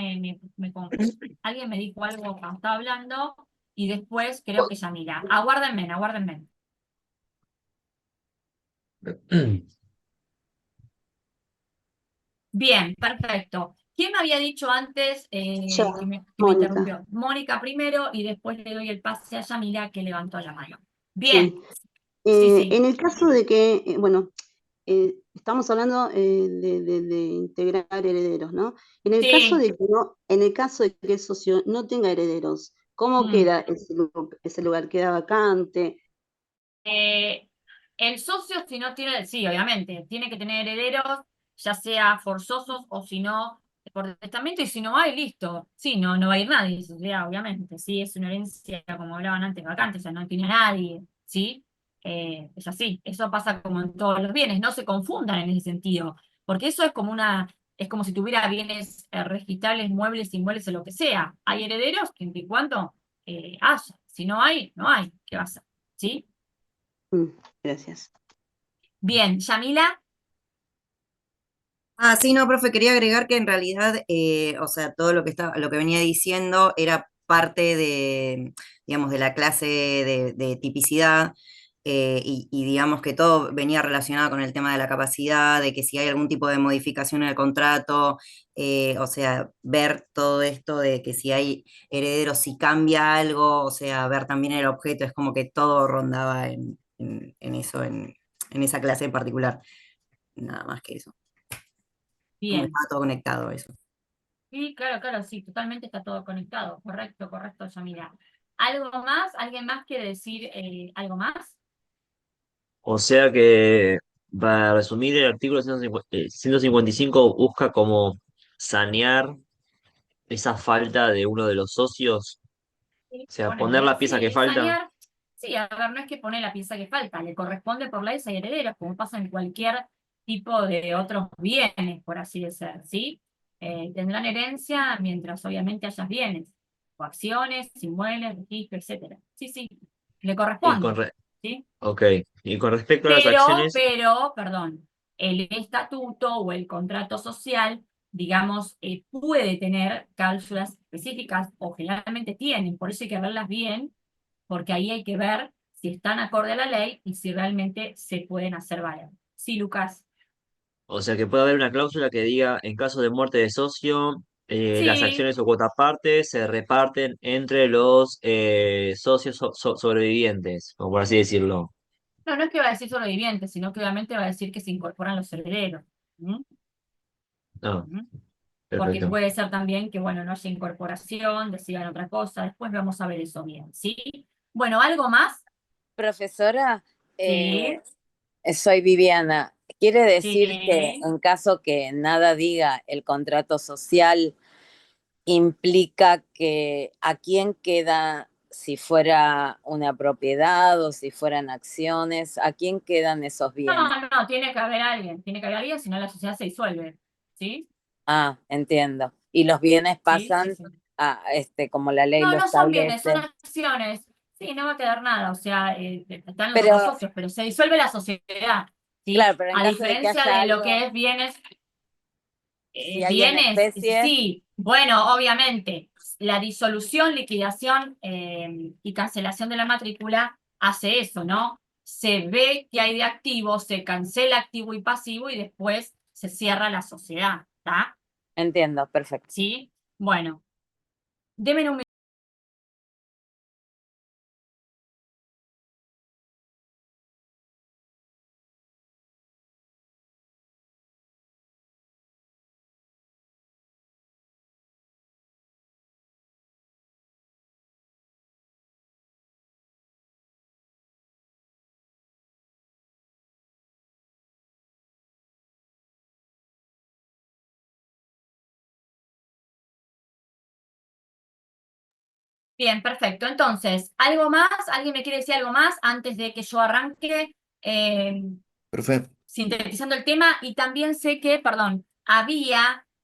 alguien me dijo algo cuando estaba hablando y después creo que Yamila. Aguárdenme, aguárdenme. Bien, perfecto. ¿Quién me había dicho antes Yo, que me Mónica. interrumpió? Mónica primero y después le doy el pase a Yamila que levantó la mano. Sí. Bien, sí. En el caso de que, bueno, estamos hablando de integrar herederos, ¿no? En el caso Sí. de que no, en el caso de que el socio no tenga herederos, ¿cómo queda ese lugar? ¿Queda vacante? El socio, si no tiene, sí, obviamente, tiene que tener herederos, ya sea forzosos o si no, por testamento, y si no hay, listo. Sí, no va a ir nadie, o sea, obviamente. Sí, es una herencia, como hablaban antes, vacante, o sea, no tiene a nadie, ¿sí? Es así, eso pasa como en todos los bienes, no se confundan en ese sentido, porque eso es como si tuviera bienes registrables, muebles, inmuebles o lo que sea. Hay herederos que en cuanto haya, si no hay, no hay, ¿qué va a hacer? ¿Sí? Gracias. Bien, Yamila. Sí, no, profe, quería agregar que en realidad, o sea, todo lo que venía diciendo era parte de, digamos, de la clase de tipicidad, y digamos que todo venía relacionado con el tema de la capacidad, de que si hay algún tipo de modificación en el contrato, o sea, ver todo esto de que si hay herederos, si cambia algo, o sea, ver también el objeto, es como que todo rondaba en eso, en esa clase en particular, nada más que eso. Como Bien. estaba todo conectado eso. Sí, claro, sí, totalmente está todo conectado. Correcto, Yamila. ¿Algo más? ¿Alguien más quiere decir algo más? O sea que, para resumir, el artículo 155 busca como sanear esa falta de uno de los socios, o Sí, sea, poner ponele. la pieza que Sí, falta. sanear. Sí, a ver, no es que pone la pieza que falta, le corresponde por ley ser herederos, como pasa en cualquier tipo de otros bienes, por así decir, ¿sí? Tendrán herencia mientras obviamente haya bienes, o acciones, inmuebles, registro, etcétera. Sí, le Y con corresponde, re- ¿sí? ok. Y con respecto a las acciones, Perdón, el estatuto o el contrato social, digamos, puede tener cláusulas específicas o generalmente tienen, por eso hay que verlas bien, porque ahí hay que ver si están acorde a la ley y si realmente se pueden hacer valer. Sí, Lucas. o sea que puede haber una cláusula que diga, en caso de muerte de socio, las Sí, acciones o cuotas partes se reparten entre los socios sobrevivientes, o por así decirlo. no es que va a decir sobrevivientes, sino que obviamente va a decir que se incorporan los herederos. ¿Mm? No, ¿Mm? Porque perfecto. puede ser también que, bueno, no haya incorporación, decidan otra cosa, después vamos a ver eso bien, ¿sí? Bueno, ¿algo más? Profesora, Sí, soy Viviana. ¿Quiere decir que sí. en caso que nada diga el contrato social, implica que a quién queda, si fuera una propiedad o si fueran acciones, a quién quedan esos bienes? No, tiene que haber alguien, si no la sociedad se disuelve, ¿sí? Ah, entiendo. Y los bienes Sí. pasan a, como la ley lo No son bienes, son establece. acciones. Sí, no va a quedar nada, o sea, están los Pero, otros socios, pero se disuelve la sociedad, ¿sí? claro, pero en A caso de que diferencia haya de lo que algo, es bienes, si hay en bienes, especie, sí, bueno, obviamente, la disolución, liquidación y cancelación de la matrícula hace eso, ¿no? Se ve que hay de activo, se cancela activo y pasivo y después se cierra la sociedad, ¿está? entiendo, perfecto. ¿Sí? Bueno, denme un Bien, perfecto. Entonces, ¿algo más? ¿Alguien me quiere decir algo más antes de que yo arranque? Profe, sintetizando el tema, y también sé que, perdón,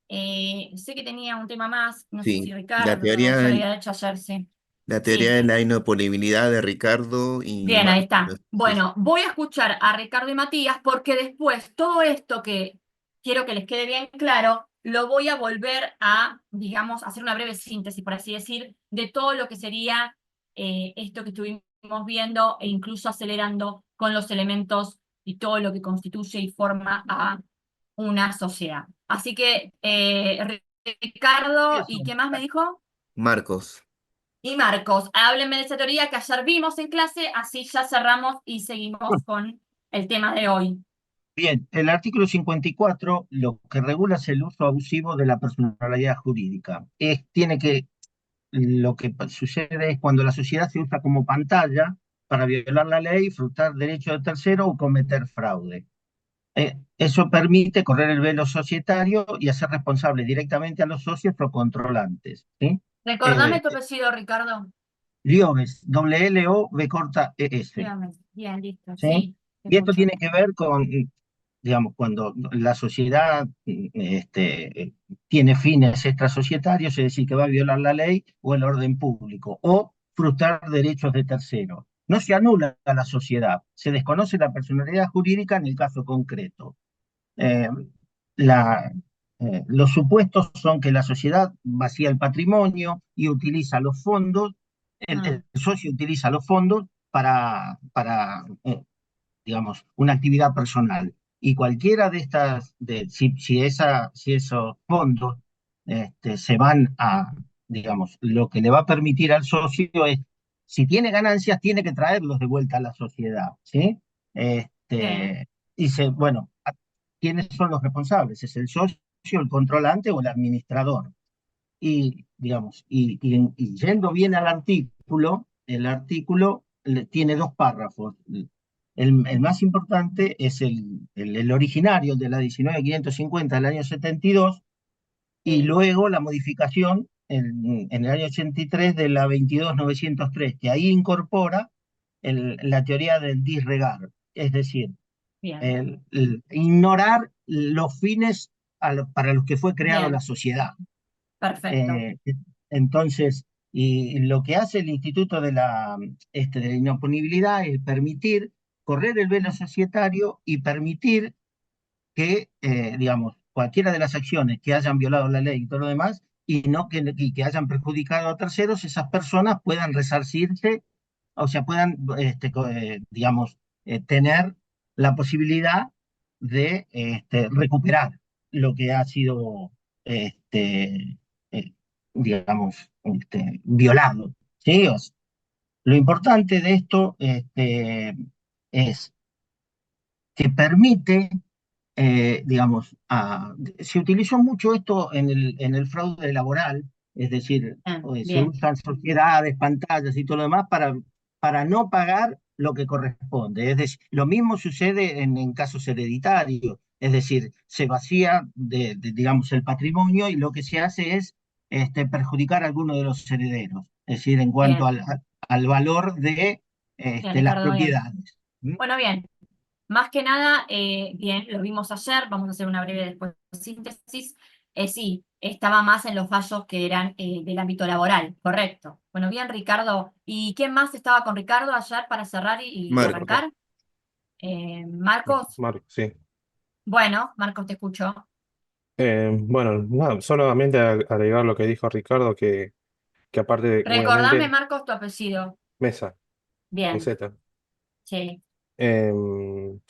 sé que tenía un tema más, no sé si sí, la Ricardo, teoría, yo lo había hecho ayer, sí. la teoría Sí, de la inoponibilidad de Ricardo y bien, ahí Marcos. está. Sí, sí. Bueno, voy a escuchar a Ricardo y Matías porque después todo esto que quiero que les quede bien claro, lo voy a volver a, digamos, hacer una breve síntesis, por así decir, de todo lo que sería esto que estuvimos viendo e incluso acelerando con los elementos y todo lo que constituye y forma a una sociedad. Así que, Ricardo, ¿y qué más me dijo? Marcos. Y Marcos, háblenme de esa teoría que ayer vimos en clase, así ya cerramos y seguimos con el tema de hoy. Bien, el artículo 54 lo que regula es el uso abusivo de la personalidad jurídica. Lo que sucede es cuando la sociedad se usa como pantalla para violar la ley, frustrar derechos de tercero o cometer fraude. Eso permite correr el velo societario y hacer responsable directamente a los socios o controlantes. ¿Sí? Recordame tu apellido, Ricardo. Lioves, W-L-O-V corta E-S. Dígame. Bien, listo. ¿Sí? Sí, te Y esto escucho. tiene que ver con, digamos, cuando la sociedad tiene fines extrasocietarios, es decir, que va a violar la ley o el orden público, o frustrar derechos de terceros. No se anula a la sociedad, se desconoce la personalidad jurídica en el caso concreto. Eh, la, los supuestos son que la sociedad vacía el patrimonio y utiliza los fondos, el socio utiliza los fondos para digamos, una actividad personal. Y cualquiera de estas, si esos fondos se van a, digamos, lo que le va a permitir al socio es, si tiene ganancias, tiene que traerlos de vuelta a la sociedad, ¿sí? Bien. Dice, bueno, ¿quiénes son los responsables? ¿Es el socio, el controlante o el administrador? Y, digamos, y yendo bien al artículo, el artículo tiene dos párrafos. El más importante es el originario, el de la 19.550 del año 72, y luego la modificación en el año 83 de la 22.903, que ahí incorpora la teoría del disregard, es decir, Bien. ignorar los fines para los que fue creada la Bien. sociedad. Perfecto. Entonces, y lo que hace el Instituto de la Inoponibilidad es permitir correr el velo societario y permitir que, digamos, cualquiera de las acciones que hayan violado la ley y todo lo demás, y que hayan perjudicado a terceros, esas personas puedan resarcirse, o sea, puedan, digamos, tener la posibilidad de recuperar lo que ha sido, eh, digamos, violado. ¿Sí? Lo importante de esto es que permite, digamos, se utilizó mucho esto en el fraude laboral, es decir, se Bien. usan sociedades, pantallas y todo lo demás para no pagar lo que corresponde. Es decir, lo mismo sucede en casos hereditarios, es decir, se vacía digamos, el patrimonio y lo que se hace es perjudicar a alguno de los herederos, es decir, en cuanto Bien. al valor de Bien, las Ricardo, bien. propiedades. ¿Mm? Bueno, bien. Más que nada, bien, lo vimos ayer, vamos a hacer una breve después síntesis. Sí, estaba más en los fallos que eran del ámbito laboral, correcto. Bueno, bien, Ricardo. ¿Y quién más estaba con Ricardo ayer para cerrar y Marcos. arrancar? Marcos. Marco, sí. Bueno, Marcos, te escucho. Bueno, nada, solamente agregar lo que dijo Ricardo, que aparte de, Recordame, obviamente, Marcos, tu apellido. Mesa, con Bien, Z. sí,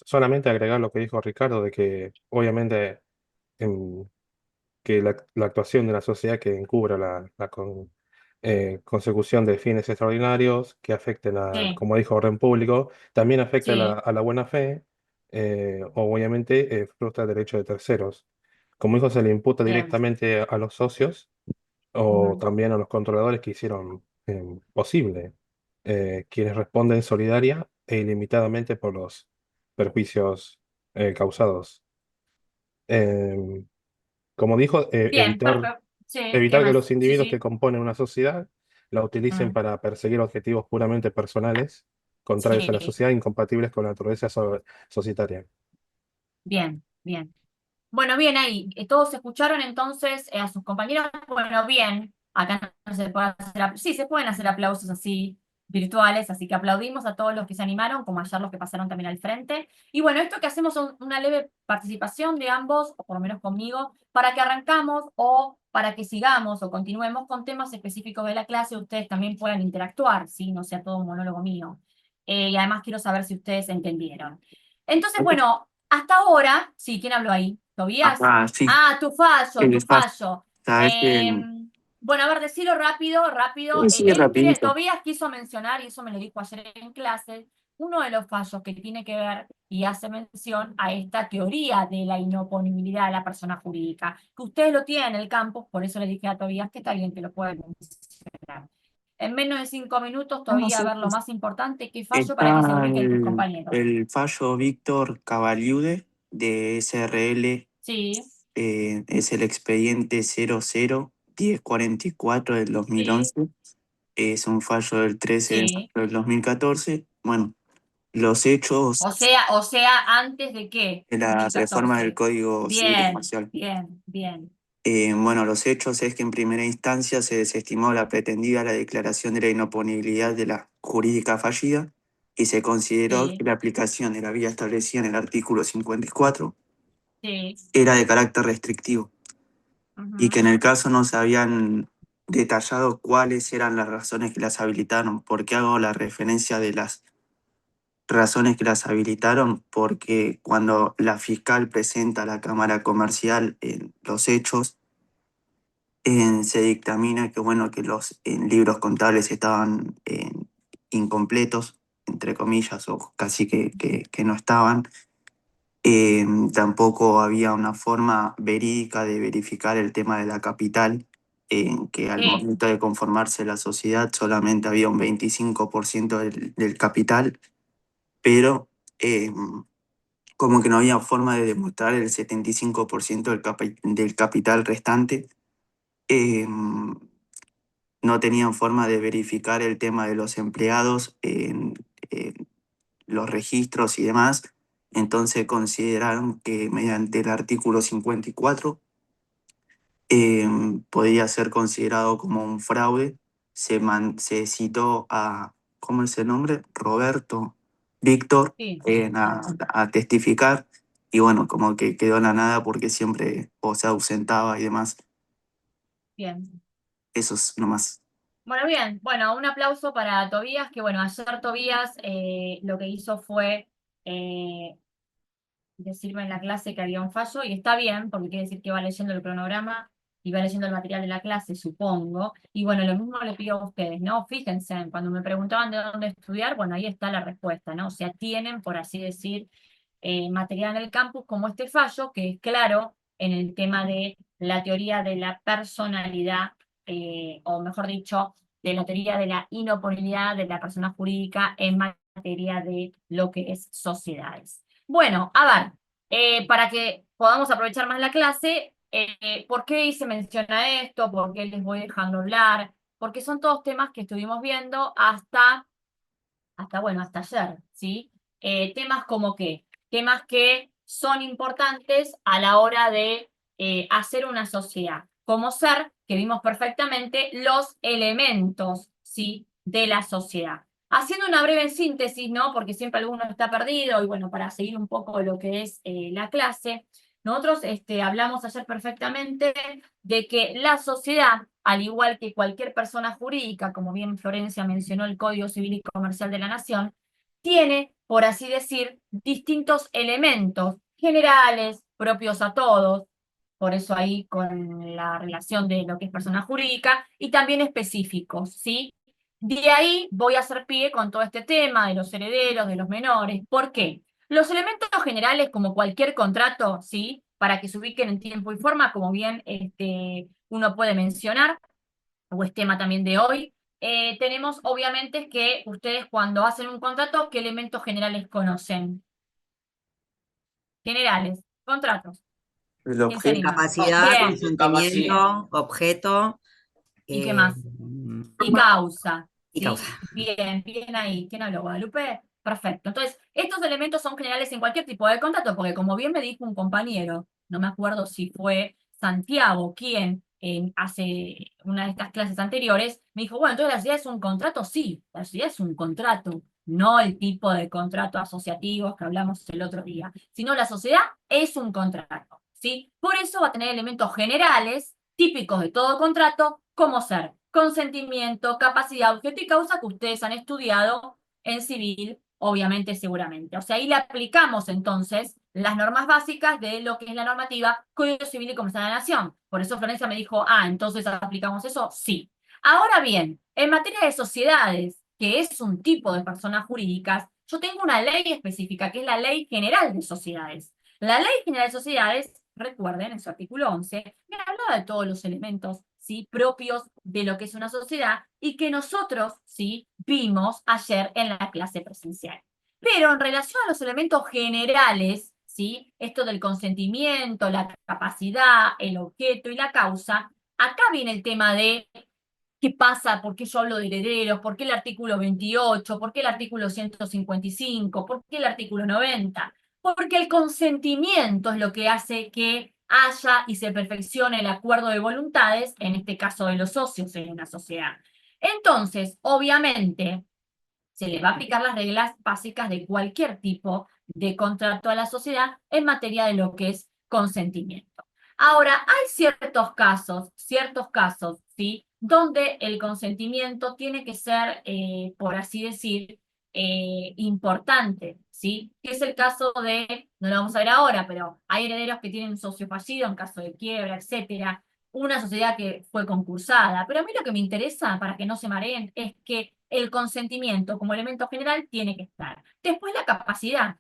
Solamente agregar lo que dijo Ricardo, de que obviamente em, que la actuación de la sociedad que encubra la consecución de fines extraordinarios que afecten sí, como dijo, orden público, también afecta a sí, a la buena fe, o obviamente frustra el derecho de terceros. Como dijo, se le imputa bien. directamente a los socios o Ujú. también a los controladores que hicieron posible, quienes responden solidaria e ilimitadamente por los perjuicios causados. Em, como dijo, Bien, perfecto. Sí, ¿qué evitar que más? los Sí, individuos que sí. componen una sociedad la utilicen Mm, para perseguir objetivos puramente personales, contrarios a la sí. sociedad, incompatibles con la naturaleza societaria. Bien, bien. Bueno, bien ahí. Todos escucharon entonces a sus compañeros. Bueno, bien. Acá no se puede hacer, sí, se pueden hacer aplausos así virtuales, así que aplaudimos a todos los que se animaron, como ayer los que pasaron también al frente. Y bueno, esto que hacemos es una leve participación de ambos, o por lo menos conmigo, para que arrancamos o para que sigamos o continuemos con temas específicos de la clase, ustedes también puedan interactuar, ¿sí? No sea todo un monólogo mío. Y además quiero saber si ustedes entendieron. Entonces, bueno, hasta ahora, sí, ¿quién habló ahí? ¿Tobías? Ajá, sí, Ah, tu fallo, tu el fallo. fallo. Sabes que Bueno, a ver, decilo rápido, rápido. sí, rapidito. Tobías quiso mencionar, y eso me lo dijo ayer en clase, uno de los fallos que tiene que ver y hace mención a esta teoría de la inoponibilidad de la persona jurídica, que ustedes lo tienen en el campus, por eso le dije a Tobías que está bien que lo pueden mencionar. En menos de 5 minutos, Tobías, a ver lo más importante, ¿qué fallo para que se Está ubiquen tus compañeros? el fallo Víctor Cavaliude de SRL, Sí, es el expediente 00-1044 del sí, 2011, es un fallo del 13 de sí. mayo del 2014. Bueno, los hechos O sea, ¿antes de qué? de la reforma del 2014. Código Civil Bien, Espacial. bien, bien. Bueno, los hechos es que en primera instancia se desestimó la pretendida la declaración de la inoponibilidad de la jurídica fallida y se consideró Sí, que la aplicación de la vía establecida en el artículo 54 sí. era de carácter restrictivo y que Ujú. en el caso no se habían detallado cuáles eran las razones que las habilitaron. ¿Por qué hago la referencia de las razones que las habilitaron? Porque cuando la fiscal presenta a la Cámara Comercial los hechos, se dictamina que, bueno, que los libros contables estaban incompletos, entre comillas, o casi que no estaban. Tampoco había una forma verídica de verificar el tema de la capital, que al Sí, momento de conformarse la sociedad solamente había un 25% del capital, pero como que no había forma de demostrar el 75% del capital restante. No tenían forma de verificar el tema de los empleados en los registros y demás. Entonces consideraron que mediante el artículo 54 podía ser considerado como un fraude. Se citó a, ¿cómo es el nombre? Roberto Víctor sí, a testificar, y bueno, como que quedó en la nada porque siempre o se ausentaba y demás. bien. Eso es nomás. Bueno, bien. Bueno, un aplauso para Tobías, que bueno, ayer Tobías lo que hizo fue eh, decirme en la clase que había un fallo, y está bien, porque quiere decir que va leyendo el cronograma y va leyendo el material de la clase, supongo. Y bueno, lo mismo le pido a ustedes, ¿no? Fíjense, cuando me preguntaban de dónde estudiar, bueno, ahí está la respuesta, ¿no? O sea, tienen, por así decir, material en el campus como este fallo, que es claro en el tema de la teoría de la personalidad, o mejor dicho, de la teoría de la inoponibilidad de la persona jurídica en materia de lo que es sociedades. Bueno, a ver, para que podamos aprovechar más la clase, ¿por qué hice mención a esto? ¿Por qué les voy dejando hablar? Porque son todos temas que estuvimos viendo bueno, hasta ayer, ¿sí? Temas como qué, temas que son importantes a la hora de hacer una sociedad, como ser, que vimos perfectamente, los elementos, ¿sí? De la sociedad. Haciendo una breve síntesis, ¿no? Porque siempre alguno está perdido, y bueno, para seguir un poco lo que es la clase, nosotros hablamos ayer perfectamente de que la sociedad, al igual que cualquier persona jurídica, como bien Florencia mencionó el Código Civil y Comercial de la Nación, tiene, por así decir, distintos elementos generales, propios a todos, por eso ahí con la relación de lo que es persona jurídica, y también específicos, ¿sí? De ahí voy a hacer pie con todo este tema de los herederos, de los menores. ¿Por qué? Los elementos generales, como cualquier contrato, ¿sí? Para que se ubiquen en tiempo y forma, como bien uno puede mencionar, o es tema también de hoy, tenemos obviamente que ustedes cuando hacen un contrato, ¿qué elementos generales conocen? Generales, contratos. El ¿Quién se objeto. anima? Capacidad, Bien. consentimiento, objeto ¿Y qué más? Y y causa, causa. ¿sí? Bien, bien ahí. ¿Quién habló? ¿Guadalupe? Perfecto. Entonces, estos elementos son generales en cualquier tipo de contrato, porque como bien me dijo un compañero, no me acuerdo si fue Santiago quien hace una de estas clases anteriores, me dijo, bueno, entonces la sociedad es un contrato. Sí, la sociedad es un contrato, no el tipo de contrato asociativo que hablamos el otro día, sino la sociedad es un contrato, ¿sí? Por eso va a tener elementos generales, típicos de todo contrato, como ser consentimiento, capacidad, objeto y causa que ustedes han estudiado en civil, obviamente, seguramente. O sea, ahí le aplicamos entonces las normas básicas de lo que es la normativa Código Civil y Comercial de la Nación. Por eso Florencia me dijo, entonces aplicamos eso. Sí. Ahora bien, en materia de sociedades, que es un tipo de personas jurídicas, yo tengo una ley específica, que es la Ley General de Sociedades. La Ley General de Sociedades, recuerden, en su artículo 11, me hablaba de todos los elementos, ¿sí?, propios de lo que es una sociedad y que nosotros, ¿sí?, vimos ayer en la clase presencial. Pero en relación a los elementos generales, ¿sí?, esto del consentimiento, la capacidad, el objeto y la causa, acá viene el tema de qué pasa, por qué yo hablo de herederos, por qué el artículo 28, por qué el artículo 155, por qué el artículo 90. Porque el consentimiento es lo que hace que haya y se perfeccione el acuerdo de voluntades, en este caso de los socios en una sociedad. Entonces, obviamente, se le va a aplicar las reglas básicas de cualquier tipo de contrato a la sociedad en materia de lo que es consentimiento. Ahora, hay ciertos casos, ¿sí?, donde el consentimiento tiene que ser, por así decir, importante, ¿sí? Que es el caso de, no lo vamos a ver ahora, pero hay herederos que tienen un socio fallido en caso de quiebra, etcétera, una sociedad que fue concursada. Pero a mí lo que me interesa, para que no se mareen, es que el consentimiento como elemento general tiene que estar. Después la capacidad.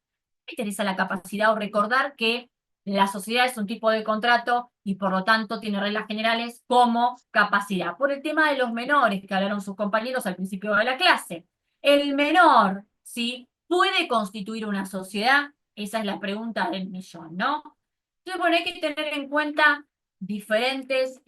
Me interesa la capacidad o recordar que la sociedad es un tipo de contrato y por lo tanto tiene reglas generales como capacidad. Por el tema de los menores que hablaron sus compañeros al principio de la clase. ¿El menor, sí, puede constituir una sociedad? Esa es la pregunta del millón, ¿no? Entonces, bueno, hay que tener en cuenta diferentes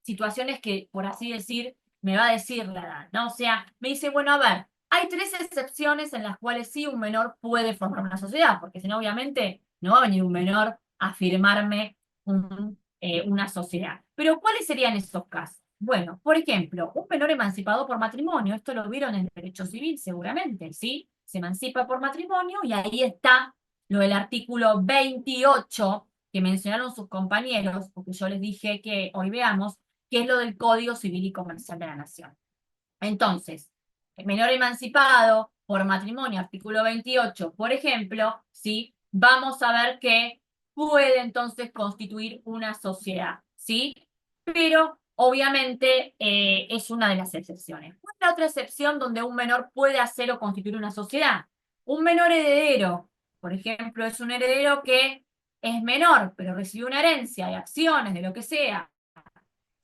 situaciones que, por así decir, me va a decir la edad, ¿no? O sea, me dice, bueno, a ver, hay 3 excepciones en las cuales sí un menor puede formar una sociedad, porque si no, obviamente, no va a venir un menor a firmarme una sociedad. Pero, ¿cuáles serían esos casos? Bueno, por ejemplo, un menor emancipado por matrimonio, esto lo vieron en derecho civil seguramente, ¿sí? Se emancipa por matrimonio y ahí está lo del artículo 28 que mencionaron sus compañeros, porque yo les dije que hoy veamos, que es lo del Código Civil y Comercial de la Nación. Entonces, el menor emancipado por matrimonio, artículo 28, por ejemplo, ¿sí?, vamos a ver que puede entonces constituir una sociedad, ¿sí? Pero obviamente es una de las excepciones. ¿Cuál es la otra excepción donde un menor puede hacer o constituir una sociedad? Un menor heredero, por ejemplo, es un heredero que es menor, pero recibió una herencia de acciones, de lo que sea,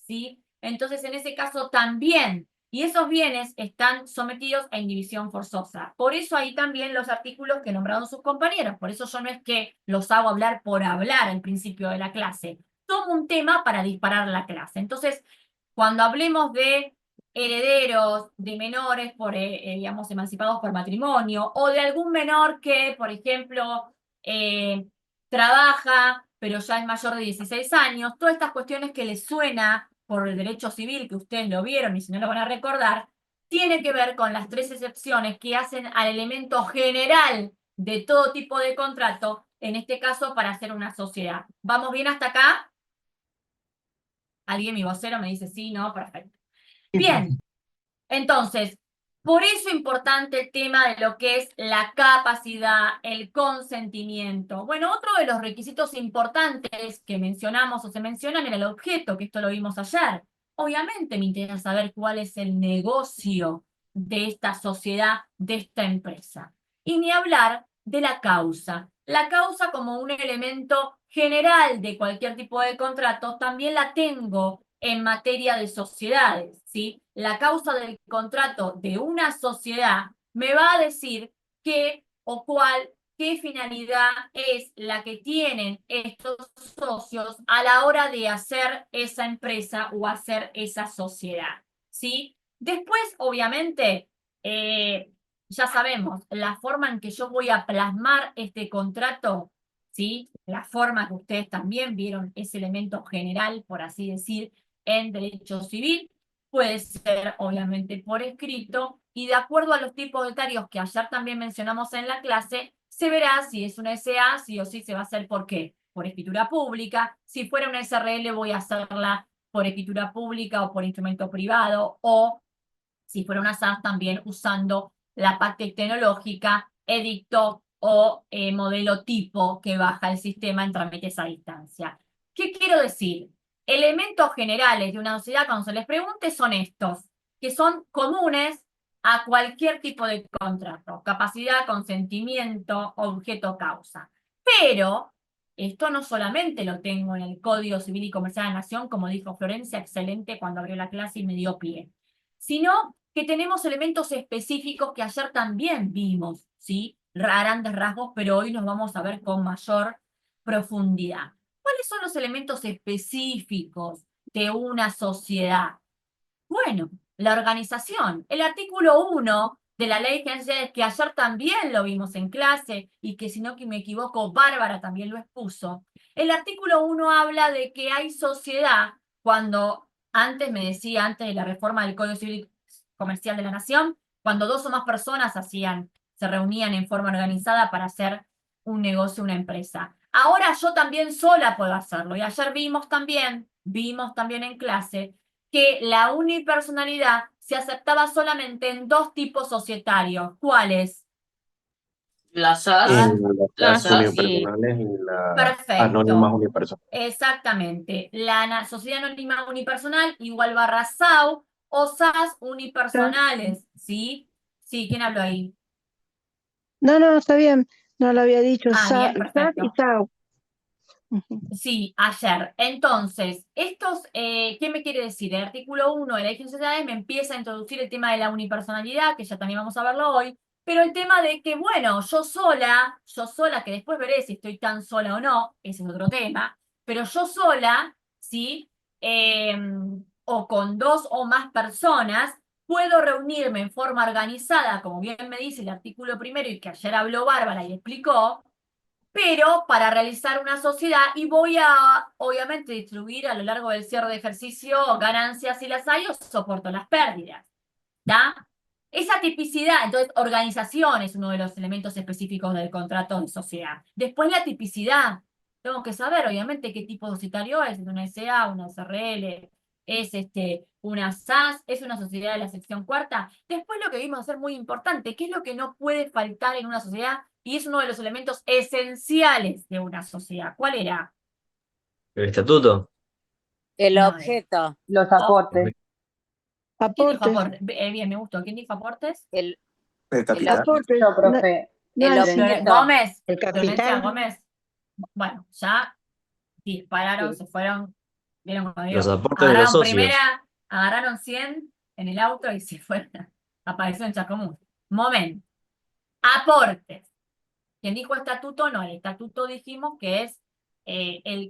¿sí? Entonces, en ese caso también, y esos bienes están sometidos a indivisión forzosa. Por eso hay también los artículos que nombraron sus compañeros. Por eso yo no es que los hago hablar por hablar al principio de la clase. Tomo un tema para disparar la clase. Entonces, cuando hablemos de herederos, de menores, digamos, emancipados por matrimonio, o de algún menor que, por ejemplo, trabaja, pero ya es mayor de 16 años, todas estas cuestiones que les suena por el derecho civil, que ustedes lo vieron y si no lo van a recordar, tiene que ver con las 3 excepciones que hacen al elemento general de todo tipo de contrato, en este caso para hacer una sociedad. ¿Vamos bien hasta acá? ¿Alguien, mi vocero, me dice sí, no? Perfecto. Bien, entonces, por eso es importante el tema de lo que es la capacidad, el consentimiento. Bueno, otro de los requisitos importantes que mencionamos o se mencionan era el objeto, que esto lo vimos ayer. Obviamente me interesa saber cuál es el negocio de esta sociedad, de esta empresa. Y ni hablar de la causa. La causa como un elemento general de cualquier tipo de contrato, también la tengo en materia de sociedades, ¿sí? La causa del contrato de una sociedad me va a decir qué o qué finalidad es la que tienen estos socios a la hora de hacer esa empresa o hacer esa sociedad, ¿sí? Después, obviamente, ya sabemos, la forma en que yo voy a plasmar este contrato, ¿sí? La forma que ustedes también vieron, ese elemento general, por así decir, en derecho civil, puede ser obviamente por escrito, y de acuerdo a los tipos de etarios que ayer también mencionamos en la clase, se verá si es una SA, sí o sí se va a hacer por qué, por escritura pública. Si fuera una SRL voy a hacerla por escritura pública o por instrumento privado, o si fuera una SAS también usando la parte tecnológica, edicto o modelo tipo que baja el sistema en trámites a distancia. ¿Qué quiero decir? Elementos generales de una sociedad cuando se les pregunte son estos, que son comunes a cualquier tipo de contrato: capacidad, consentimiento, objeto, causa. Pero esto no solamente lo tengo en el Código Civil y Comercial de la Nación, como dijo Florencia, excelente cuando abrió la clase y me dio pie, sino que tenemos elementos específicos que ayer también vimos, ¿sí? A grandes rasgos, pero hoy nos vamos a ver con mayor profundidad. ¿Cuáles son los elementos específicos de una sociedad? Bueno, la organización. El artículo 1 de la ley de sociedades, que ayer también lo vimos en clase, y que si no que me equivoco, Bárbara también lo expuso. El artículo 1 habla de que hay sociedad cuando, antes me decía, antes de la reforma del Código Civil Comercial de la Nación, cuando dos o más personas se reunían en forma organizada para hacer un negocio, una empresa. Ahora yo también sola puedo hacerlo. Y ayer vimos también en clase, que la unipersonalidad se aceptaba solamente en dos tipos societarios. ¿Cuáles? Las SAS, Las SAS unipersonales y las anónimas Perfecto. unipersonales. Exactamente. La sociedad anónima unipersonal igual barra SAU o SAS unipersonales, ¿sí? Sí, ¿quién habló ahí? No, está bien. No lo había dicho. Ah, bien, SAS y perfecto. SAU. Sí, ayer. Entonces, ¿qué me quiere decir? El artículo 1 de la ley de sociedades me empieza a introducir el tema de la unipersonalidad, que ya también vamos a verlo hoy, pero el tema de que, bueno, yo sola, que después veré si estoy tan sola o no, ese es otro tema, pero yo sola, ¿sí? O con dos o más personas, puedo reunirme en forma organizada, como bien me dice el artículo primero y que ayer habló Bárbara y explicó, pero para realizar una sociedad, y voy a, obviamente, distribuir a lo largo del cierre de ejercicio ganancias si las hay, o soporto las pérdidas, ¿está? Esa tipicidad, entonces, organización es uno de los elementos específicos del contrato de sociedad. Después la tipicidad. Tengo que saber, obviamente, qué tipo societario es una SA, una SRL, es una SAS, es una sociedad de la sección cuarta. Después lo que vimos a ser muy importante, ¿qué es lo que no puede faltar en una sociedad? Y es uno de los elementos esenciales de una sociedad. ¿Cuál era? El estatuto. El No, objeto, Los aportes. ¿quién dijo Aportes. aportes? Bien, me gustó. ¿Quién dijo aportes? el, El el, capital. Aportes. Yo, profe. el Nancy. objeto. Gómez. El Florencia capital. Gómez. Bueno, ya dispararon, se fueron. Vieron cuando Los digo, aportes de los socios. agarraron 100 en el auto y se fueron. Apareció en Chascomús. Momento. Aportes. Quien dijo estatuto, no, el estatuto dijimos que es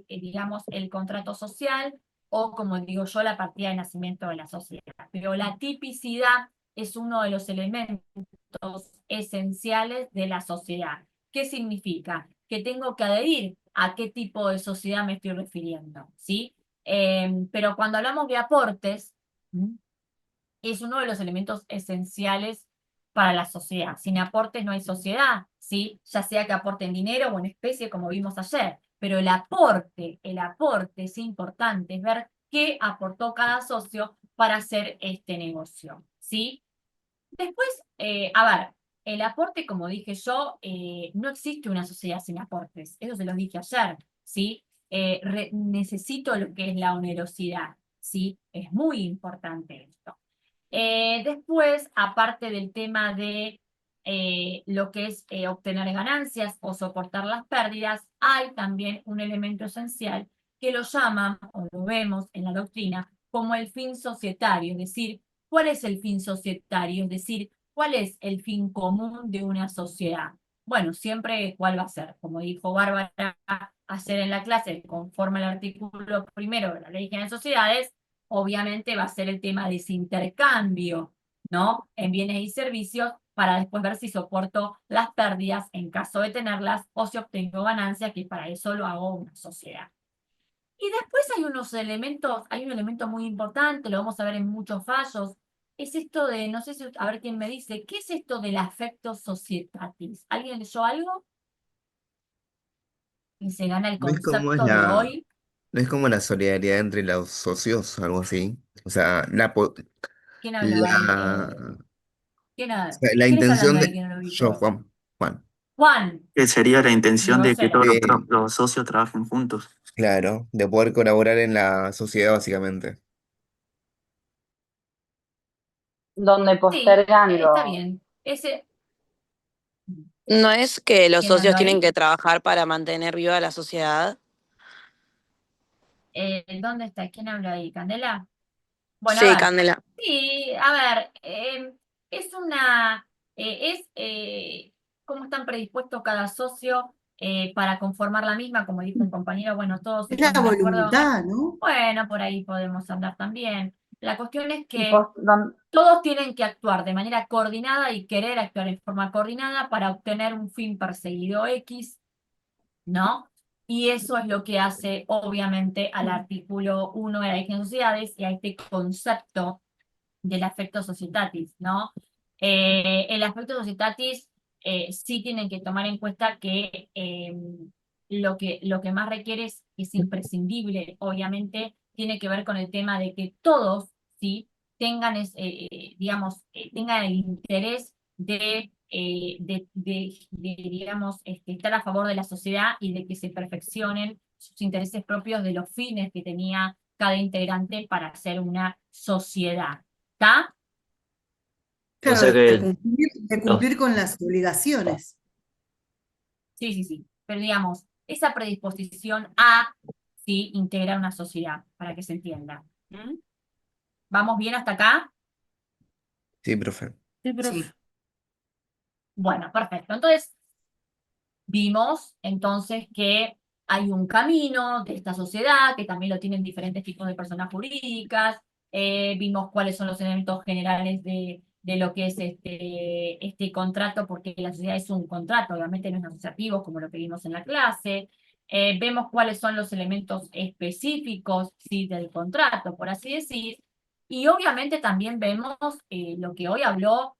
digamos, el contrato social, o como digo yo, la partida de nacimiento de la sociedad. Pero la tipicidad es uno de los elementos esenciales de la sociedad. ¿Qué significa? Que tengo que adherir a qué tipo de sociedad me estoy refiriendo, ¿sí? Pero cuando hablamos de aportes, es uno de los elementos esenciales para la sociedad. Sin aportes no hay sociedad, ¿sí? Ya sea que aporten dinero o en especie, como vimos ayer. Pero el aporte es importante, es ver qué aportó cada socio para hacer este negocio, ¿sí? Después, a ver, el aporte, como dije yo, no existe una sociedad sin aportes. Eso se los dije ayer, ¿sí? Necesito lo que es la onerosidad, ¿sí? Es muy importante esto. Después, aparte del tema de lo que es obtener ganancias o soportar las pérdidas, hay también un elemento esencial que lo llaman, o lo vemos en la doctrina, como el fin societario. Es decir, ¿cuál es el fin societario? Es decir, ¿cuál es el fin común de una sociedad? Bueno, siempre cuál va a ser. Como dijo Bárbara ayer en la clase, conforme al artículo primero de la Ley General de Sociedades, obviamente va a ser el tema de ese intercambio ¿no? En bienes y servicios para después ver si soporto las pérdidas en caso de tenerlas o si obtengo ganancias, que para eso lo hago una sociedad. Y después hay unos elementos, hay un elemento muy importante, lo vamos a ver en muchos fallos, es esto de, no sé si, a ver quién me dice, ¿qué es esto del affecto societatis? ¿Alguien leyó algo? Y se gana el ¿No es como es concepto de hoy. no es como la solidaridad entre los socios, algo así? O sea, ¿Quién habló ahí? la, ¿Quién, la quién está intención hablando ahí de... que no lo Yo, ubico? Juan. Juan, Que sería la mi intención de que vocero. todos De, los socios trabajen juntos. claro, de poder colaborar en la sociedad, básicamente. Donde Sí, está postergando. bien. Ese, ¿No es que los ¿quién habló socios tienen ahí? que trabajar para mantener viva la sociedad? ¿Dónde está? ¿Quién habló ahí? ¿Candela? Bueno, Sí, a ver. Candela. Sí, a ver, es una, cómo están predispuestos cada socio para conformar la misma, como dijo un compañero, bueno, todos se Es la ponen de acuerdo. voluntad, ¿no? Bueno, por ahí podemos hablar también. La cuestión es Y que todos tienen que actuar de manera coordinada y querer actuar en forma coordinada para obtener un fin perseguido X, ¿no? Y eso es lo que hace, obviamente, al artículo 1 de la Ley de Sociedades y a este concepto del affecto societatis, ¿no? El affecto societatis sí tienen que tomar en cuenta que lo que más requiere es imprescindible, obviamente, tiene que ver con el tema de que todos, ¿sí? Tengan, digamos, tengan el interés digamos, estar a favor de la sociedad y de que se perfeccionen sus intereses propios de los fines que tenía cada integrante para hacer una sociedad. ¿Está? O Claro, sea que de los, cumplir con las obligaciones. Sí, sí, sí. Pero digamos, esa predisposición a, sí, integrar una sociedad, para que se entienda. ¿Mm? ¿Vamos bien hasta acá? Sí, profe. Sí, profe. Bueno, perfecto. Entonces, vimos entonces que hay un camino de esta sociedad, que también lo tienen diferentes tipos de personas jurídicas. Vimos cuáles son los elementos generales de lo que es este contrato, porque la sociedad es un contrato, obviamente no es asociativo, como lo que vimos en la clase. Vemos cuáles son los elementos específicos, sí, del contrato, por así decir. Y obviamente también vemos lo que hoy habló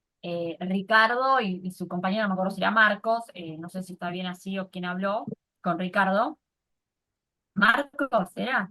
Ricardo y su compañero, no me acuerdo si era Marcos, no sé si está bien así o quién habló con Ricardo. ¿Marcos era?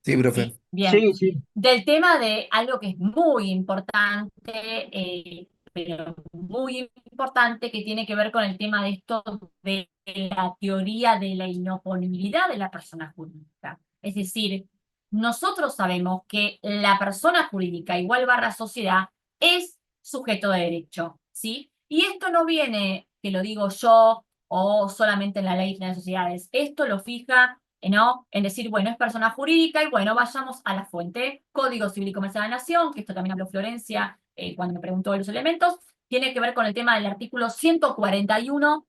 Sí, profe. Sí, bien. Sí, sí. Del tema de algo que es muy importante, pero muy importante, que tiene que ver con el tema de esto de la teoría de la inoponibilidad de la persona jurídica. Es decir, nosotros sabemos que la persona jurídica igual barra sociedad es sujeto de derecho, ¿sí? Y esto no viene, que lo digo yo, o solamente en la Ley General de Sociedades. Esto lo fija, ¿no? En decir, bueno, es persona jurídica y bueno, vayamos a la fuente. Código Civil y Comercial de la Nación, que esto también habló Florencia cuando me preguntó de los elementos, tiene que ver con el tema del artículo 141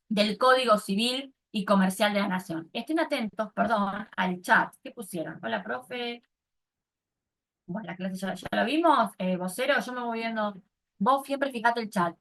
del Código Civil y Comercial de la Nación. Estén atentos, perdón, al chat. ¿Qué pusieron? Hola, profe. Bueno, la clase ya la vimos. Vocero, yo me voy viendo. Vos siempre fijate el chat.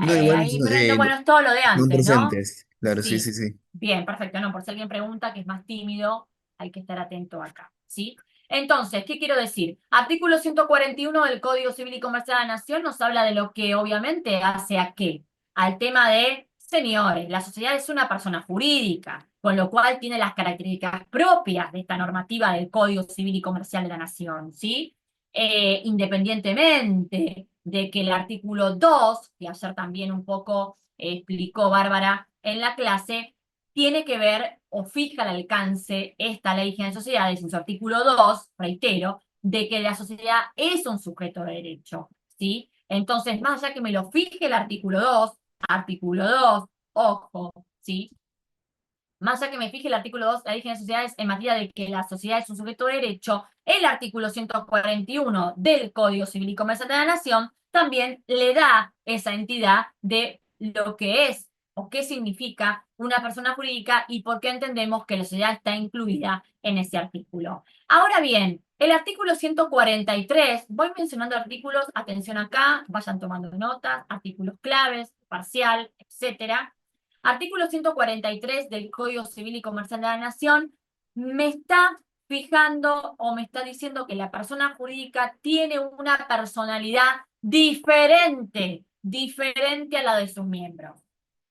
No, igual Ahí, no, bueno, es todo lo de son antes, ¿no? presentes. Claro, sí, Sí. sí, sí. Bien, perfecto. No, por si alguien pregunta que es más tímido, hay que estar atento acá, ¿sí? Entonces, ¿qué quiero decir? Artículo 141 del Código Civil y Comercial de la Nación nos habla de lo que obviamente hace a qué? Al tema de, señores, la sociedad es una persona jurídica, con lo cual tiene las características propias de esta normativa del Código Civil y Comercial de la Nación, ¿sí? Independientemente de que el artículo 2, que ayer también un poco explicó Bárbara en la clase, tiene que ver o fija el alcance esta Ley General de Sociedades en su artículo 2, reitero, de que la sociedad es un sujeto de derecho, ¿sí? Entonces, más allá que me lo fije el artículo 2, ojo, ¿sí? Más allá que me fije el artículo 2 de la Ley General de Sociedades en materia de que la sociedad es un sujeto de derecho, el artículo 141 del Código Civil y Comercial de la Nación también le da esa entidad de lo que es o qué significa una persona jurídica y por qué entendemos que la sociedad está incluida en ese artículo. Ahora bien, el artículo 143, voy mencionando artículos, atención acá, vayan tomando notas, artículos claves, parcial, etcétera. Artículo 143 del Código Civil y Comercial de la Nación me está fijando o me está diciendo que la persona jurídica tiene una personalidad diferente a la de sus miembros.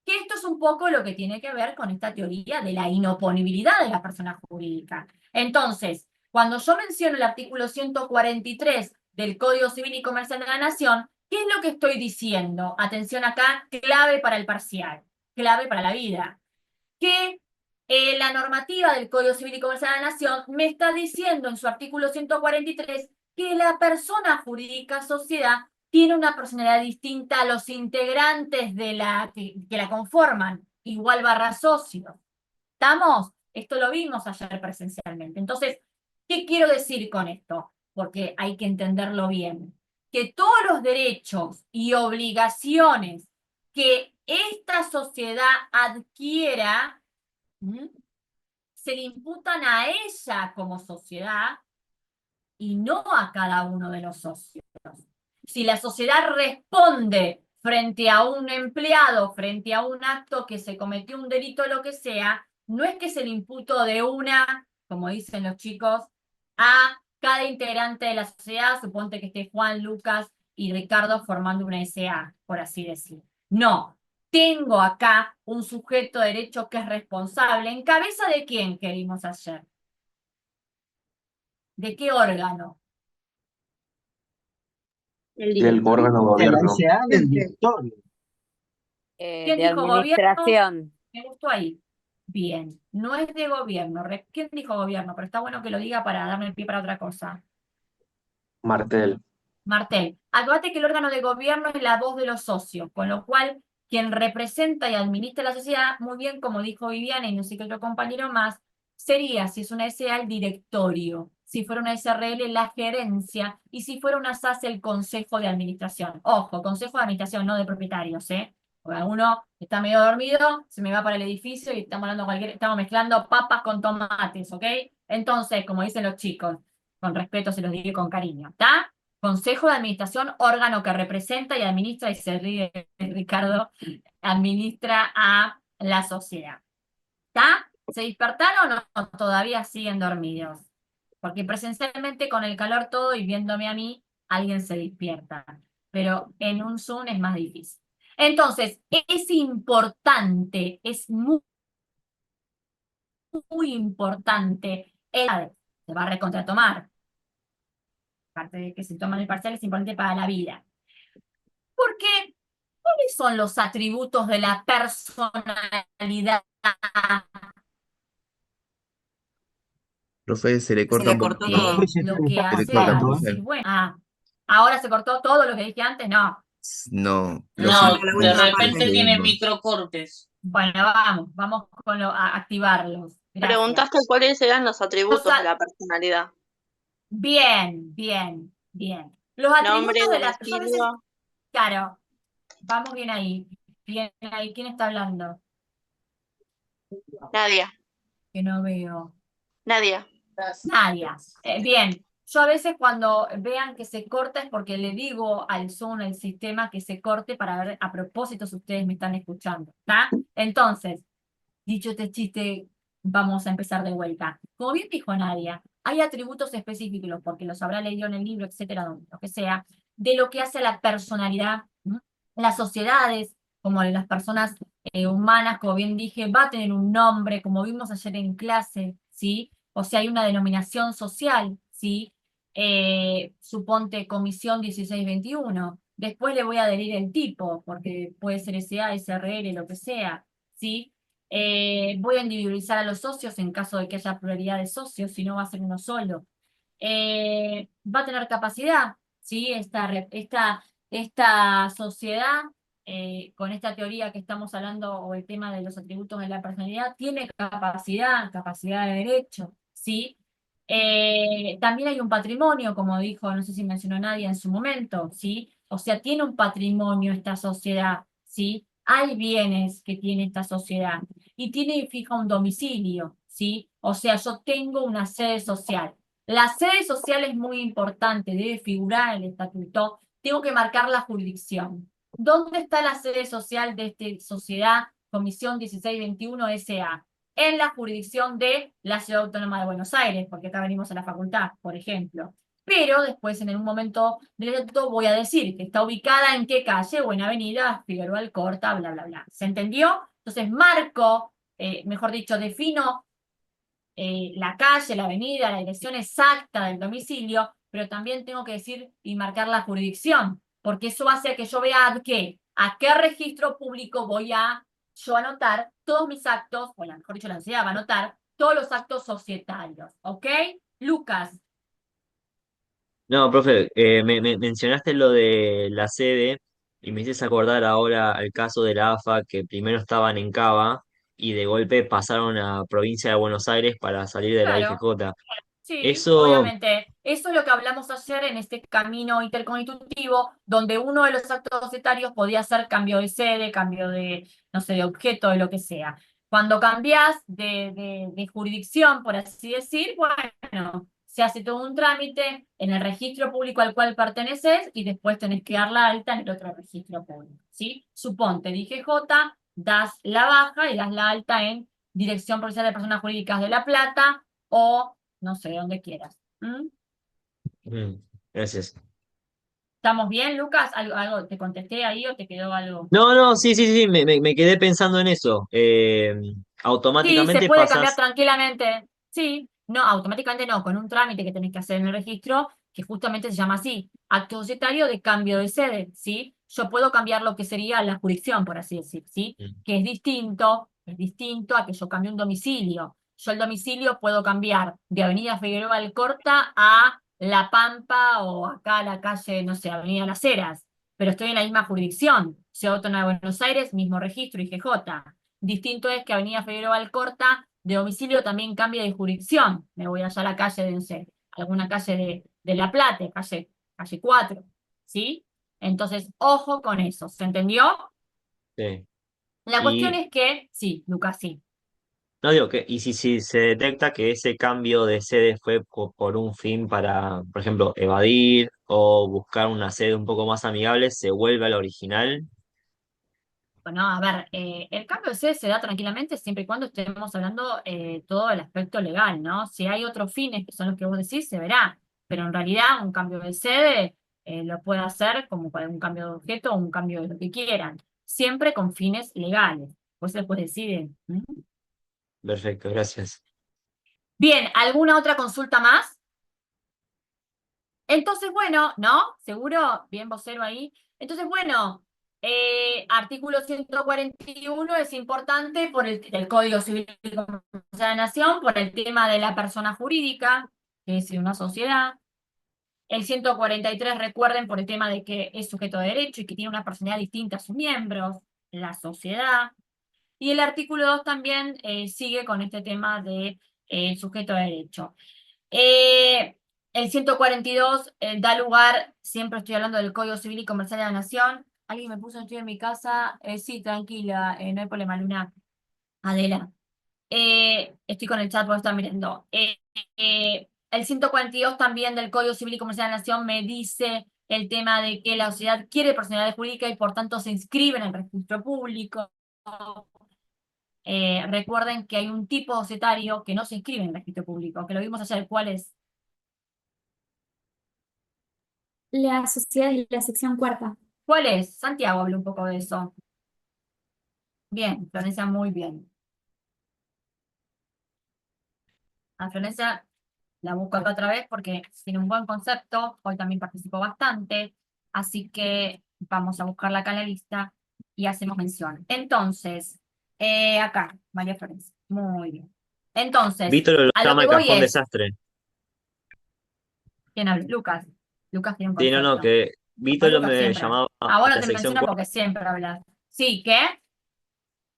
Que esto es un poco lo que tiene que ver con esta teoría de la inoponibilidad de la persona jurídica. Entonces, cuando yo menciono el artículo 143 del Código Civil y Comercial de la Nación, ¿qué es lo que estoy diciendo? Atención acá, clave para el parcial, clave para la vida. Que la normativa del Código Civil y Comercial de la Nación me está diciendo en su artículo 143 que la persona jurídica sociedad tiene una personalidad distinta a los integrantes de que la conforman, igual barra socio. ¿Estamos? Esto lo vimos ayer presencialmente. Entonces, ¿qué quiero decir con esto? Porque hay que entenderlo bien. Que todos los derechos y obligaciones que esta sociedad adquiera se le imputan a ella como sociedad y no a cada uno de los socios. Si la sociedad responde frente a un empleado, frente a un acto que se cometió un delito o lo que sea, no es que se le imputó de una, como dicen los chicos, a cada integrante de la sociedad, suponte que esté Juan, Lucas y Ricardo formando una SA, por así decir. No, tengo acá un sujeto de derecho que es responsable. ¿En cabeza de quién que vimos ayer? ¿De qué órgano? Del órgano de De la gobierno. SA del directorio. ¿Quién De dijo gobierno? administración. Me gustó ahí. Bien, no es de gobierno. ¿Quién dijo gobierno? Pero está bueno que lo diga para darme el pie para otra cosa. Martel. Martel, acuérdate que el órgano de gobierno es la voz de los socios, con lo cual quien representa y administra la sociedad, muy bien, como dijo Viviana y no sé qué otro compañero más, sería, si es una SA, el directorio, si fuera una SRL, la gerencia, y si fuera una SAS, el consejo de administración. Ojo, consejo de administración, no de propietarios, ¿eh? Porque alguno está medio dormido, se me va para el edificio y estamos mezclando papas con tomates, ¿ok? Entonces, como dicen los chicos, con respeto se los digo con cariño, ¿está? Consejo de Administración, órgano que representa y administra, y se ríe Ricardo, administra a la sociedad. ¿Está? ¿Se despertaron o no? Todavía siguen dormidos. Porque presencialmente con el calor todo y viéndome a mí, alguien se despierta. Pero en un Zoom es más difícil. Entonces, es importante, es muy importante. Se va a recontratomar. Aparte de que se toman el parcial, es importante para la vida. Porque, ¿cuáles son los atributos de la personalidad? Profe, se le Se corta le un cortó poquito. todo. Lo que Se le hace corta a mucho. decir, bueno, ahora se cortó todo lo que dije antes, no. No, No, La de última repente parte. tiene microcortes. Bueno, vamos a activarlos. Gracias. Preguntaste cuáles eran los atributos Los de la personalidad. Bien. Los Nombre, atributos de la... Yo a veces, domicilio. claro, vamos bien ahí. Bien ahí. ¿Quién está hablando? Nadia. Que no veo. Nadia. Nadia. Bien. Yo a veces cuando vean que se corta es porque le digo al Zoom, el sistema, que se corte para ver a propósito si ustedes me están escuchando. ¿Está? Entonces, dicho este chiste, vamos a empezar de vuelta. Como bien dijo Nadia, hay atributos específicos, porque los habrá leído en el libro, etcétera, lo que sea, de lo que hace a la personalidad. Las sociedades, como las personas humanas, como bien dije, va a tener un nombre, como vimos ayer en clase, ¿sí? O sea, hay una denominación social, ¿sí? Suponte Comisión 1621. Después le voy a adherir el tipo, porque puede ser SA, SRL, lo que sea, ¿sí? Voy a individualizar a los socios en caso de que haya pluralidad de socios, si no va a ser uno solo. Va a tener capacidad, ¿sí? Esta sociedad, con esta teoría que estamos hablando, o el tema de los atributos de la personalidad, tiene capacidad de derecho, ¿sí? También hay un patrimonio, como dijo, no sé si mencionó Nadia en su momento, ¿sí? O sea, tiene un patrimonio esta sociedad, ¿sí? hay bienes que tiene esta sociedad y tiene fija un domicilio, ¿sí? O sea, yo tengo una sede social. La sede social es muy importante, debe figurar en el estatuto. Tengo que marcar la jurisdicción. ¿Dónde está la sede social de esta sociedad Comisión 1621 SA? En la jurisdicción de la Ciudad Autónoma de Buenos Aires, porque acá venimos a la facultad, por ejemplo. Pero después, en un momento del estatuto, voy a decir que está ubicada en qué calle o en avenida Figueroa Alcorta, bla, bla, bla. ¿Se entendió? Entonces marco, mejor dicho, defino la calle, la avenida, la dirección exacta del domicilio, pero también tengo que decir y marcar la jurisdicción, porque eso hace a que yo vea a qué registro público voy a yo anotar todos mis actos, o mejor dicho, la sociedad va a anotar todos los actos societarios, ¿ok? Lucas. No, profe, me mencionaste lo de la sede y me hiciste acordar ahora al caso de la AFA, que primero estaban en Cava y de golpe pasaron a provincia de Buenos Aires para salir de la Claro. IGJ. Sí, Eso, obviamente. Eso es lo que hablamos ayer en este camino interconstitutivo, donde uno de los actos societarios podía ser cambio de sede, cambio de, no sé, de objeto, de lo que sea. Cuando cambias de jurisdicción, por así decir, bueno, se hace todo un trámite en el registro público al cual perteneces y después tenés que dar la alta en el otro registro público, ¿sí? Suponte, dije J, das la baja y das la alta en Dirección Provincial de Personas Jurídicas de La Plata o no sé, donde quieras. ¿Mm? mm, gracias. ¿Estamos bien, Lucas? ¿Algo te contesté ahí o te quedó algo? No, no, sí, sí, sí, me quedé pensando en eso. Sí, se Automáticamente puede cambiar pasas, tranquilamente. Sí, no, automáticamente no, con un trámite que tenés que hacer en el registro, que justamente se llama así, acto societario de cambio de sede, ¿sí? Yo puedo cambiar lo que sería la jurisdicción, por así decir, ¿sí? Que es distinto a que yo cambie un domicilio. Yo el domicilio puedo cambiar de Avenida Figueroa Alcorta a La Pampa o acá a la calle, no sé, Avenida Las Heras, pero estoy en la misma jurisdicción. Ciudad Autónoma de Buenos Aires, mismo registro, IGJ. Distinto es que Avenida Figueroa Alcorta, de domicilio también cambia de jurisdicción. Me voy allá a la calle de, no sé, alguna calle de La Plata, calle 4, ¿sí? Entonces, ojo con eso, ¿se entendió? sí. La cuestión Y es que, sí, Lucas, sí. no digo que, y si se detecta que ese cambio de sede fue por un fin para, por ejemplo, evadir o buscar una sede un poco más amigable, ¿se vuelve a la original? Bueno, a ver, el cambio de sede se da tranquilamente siempre y cuando estemos hablando todo el aspecto legal, ¿no? Si hay otros fines que son los que vos decís, se verá. Pero en realidad un cambio de sede lo puede hacer como para un cambio de objeto o un cambio de lo que quieran. Siempre con fines legales. Pues después deciden. ¿Mm? Perfecto, gracias. Bien, ¿alguna otra consulta más? Entonces, bueno, ¿no? ¿Seguro? Bien vocero ahí. Entonces, bueno, artículo 141 es importante por el Código Civil y Comercial de la Nación, por el tema de la persona jurídica, que es una sociedad. El 143, recuerden, por el tema de que es sujeto de derecho y que tiene una personalidad distinta a sus miembros, la sociedad. Y el artículo 2 también sigue con este tema de sujeto de derecho. El 142 da lugar, siempre estoy hablando del Código Civil y Comercial de la Nación. ¿Alguien me puso estoy en mi casa? Sí, tranquila, no hay problema, Luna. Adela. Estoy con el chat, vos estás mirando. El 142 también del Código Civil y Comercial de la Nación me dice el tema de que la sociedad quiere personalidad jurídica y por tanto se inscribe en el registro público. Recuerden que hay un tipo societario que no se inscribe en el registro público, que lo vimos ayer. ¿Cuál es? La sociedad es la sección cuarta. ¿Cuál es? Santiago habló un poco de eso. Bien, Florencia, muy bien. A Florencia la busco acá otra vez porque tiene un buen concepto. Hoy también participó bastante. Así que vamos a buscarla acá en la lista y hacemos mención. Entonces, acá, María Florencia. Muy bien. Entonces, Víctor lo a lo llama que el voy cajón es. desastre. ¿Quién habla? Lucas. Lucas tiene un Sí, no, no, concepto. que Pues Víctor Lucas me siempre habla. llamaba Ah, bueno, la te sección menciono 4. porque siempre hablas. Sí, ¿qué?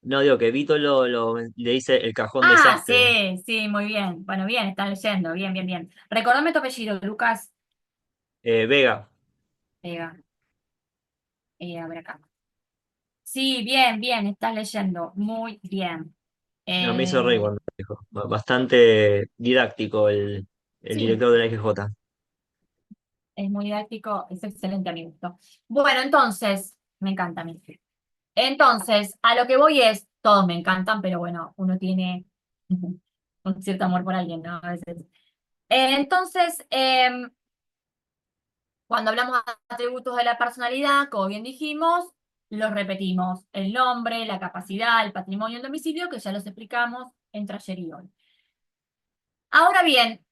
No, digo que Víctor le dice el cajón Ah, desastre. sí, sí, muy bien. Bueno, bien, están leyendo. Bien, bien, bien. Recordame tu apellido, Lucas. Vega. Vega. A ver acá. Sí, bien, bien, estás leyendo. Muy bien. No, me hizo reír Eh, cuando dijo. Bastante didáctico el sí, director de la IGJ. es muy didáctico, es excelente a mi gusto. Bueno, entonces, me encanta a mí. Entonces, a lo que voy es, todos me encantan, pero bueno, uno tiene un cierto amor por alguien, ¿no? A veces. Entonces, cuando hablamos de atributos de la personalidad, como bien dijimos, los repetimos. El nombre, la capacidad, el patrimonio, el domicilio, que ya los explicamos entre ayer y hoy. Ahora bien,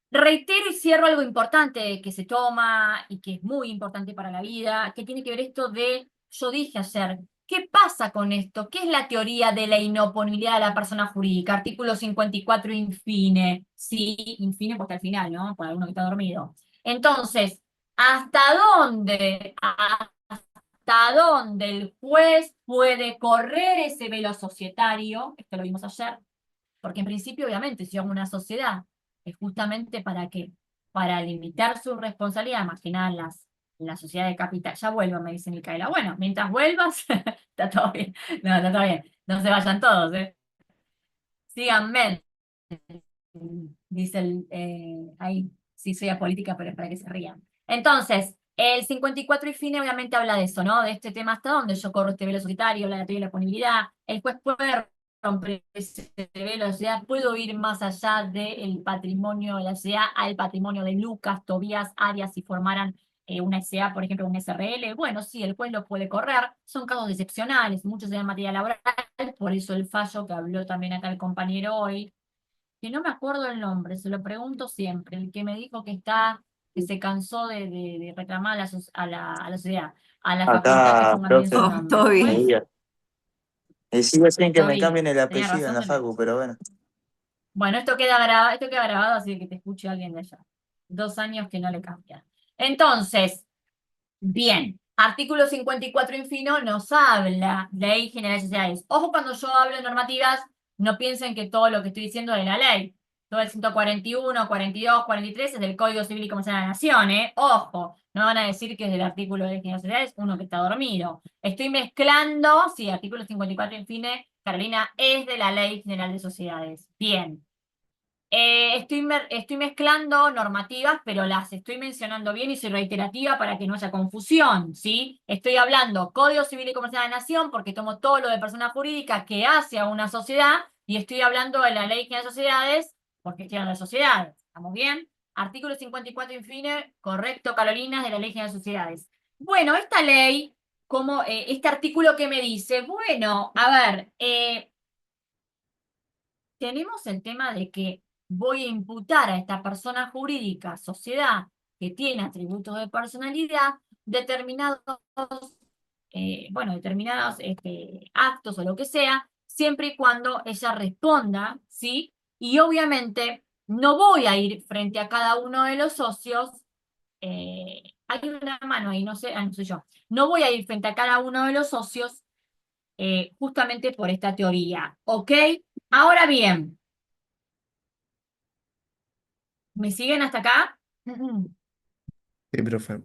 reitero y cierro algo importante que se toma y que es muy importante para la vida, que tiene que ver esto de, yo dije ayer, ¿qué pasa con esto? ¿Qué es la teoría de la inoponibilidad de la persona jurídica? Artículo 54 infine. Sí, infine porque al final, ¿no? Para alguno que está dormido. Entonces, ¿hasta dónde el juez puede correr ese velo societario? Esto lo vimos ayer. Porque en principio, obviamente, si hago una sociedad, es justamente para qué, para limitar su responsabilidad, más que nada en la sociedad de capital. Ya vuelvo, me dice Micaela. Bueno, mientras vuelvas, está todo bien. No, está todo bien. No se vayan todos, ¿eh? Síganme, dice ahí, sí soy apolítica, pero es para que se rían. Entonces, el 54 y fine obviamente habla de eso, ¿no? De este tema hasta dónde yo corro este velo solitario, habla de la teoría de la punibilidad. El juez puede romper ese velo, o sea, puedo ir más allá del patrimonio de la sociedad al patrimonio de Lucas, Tobías, Arias, si formaran una SA, por ejemplo, un SRL. Bueno, sí, el juez lo puede correr. Son casos excepcionales, muchos en materia laboral, por eso el fallo que habló también acá el compañero hoy, que no me acuerdo el nombre, se lo pregunto siempre, el que me dijo que se cansó de reclamar a la sociedad, a la facultad que Acá, pongan bien su profe, nombre. Todo ¿Cómo bien. me es? diga. Sigo sin que me Toby, cambien el tenía apellido en razón. la facu, pero bueno. Bueno, esto queda grabado, así que te escuche alguien de allá. 2 años que no le cambia. Entonces, bien, artículo 54 infino nos habla Ley General de Sociedades. Ojo cuando yo hablo de normativas, no piensen que todo lo que estoy diciendo es de la ley. Todo el 141, 42, 43 es del Código Civil y Comercial de la Nación, ¿eh? Ojo, no van a decir que es del artículo de Ley General de Sociedades, uno que está dormido. Estoy mezclando, sí, artículo 54 infine, Carolina, es de la Ley General de Sociedades. Bien. Estoy mezclando normativas, pero las estoy mencionando bien y soy reiterativa para que no haya confusión, ¿sí? Estoy hablando Código Civil y Comercial de la Nación porque tomo todo lo de persona jurídica que hace a una sociedad y estoy hablando de la Ley General de Sociedades porque estoy hablando de sociedades. ¿Estamos bien? Artículo 54 infine, correcto, Carolina, de la Ley General de Sociedades. Bueno, esta ley, como este artículo que me dice, bueno, a ver, tenemos el tema de que voy a imputar a esta persona jurídica, sociedad, que tiene atributos de personalidad, determinados, determinados actos o lo que sea, siempre y cuando ella responda, ¿sí? Y obviamente no voy a ir frente a cada uno de los socios, hay una mano ahí, no sé, no sé yo, no voy a ir frente a cada uno de los socios justamente por esta teoría, ¿ok? Ahora bien, ¿me siguen hasta acá? Sí, profe.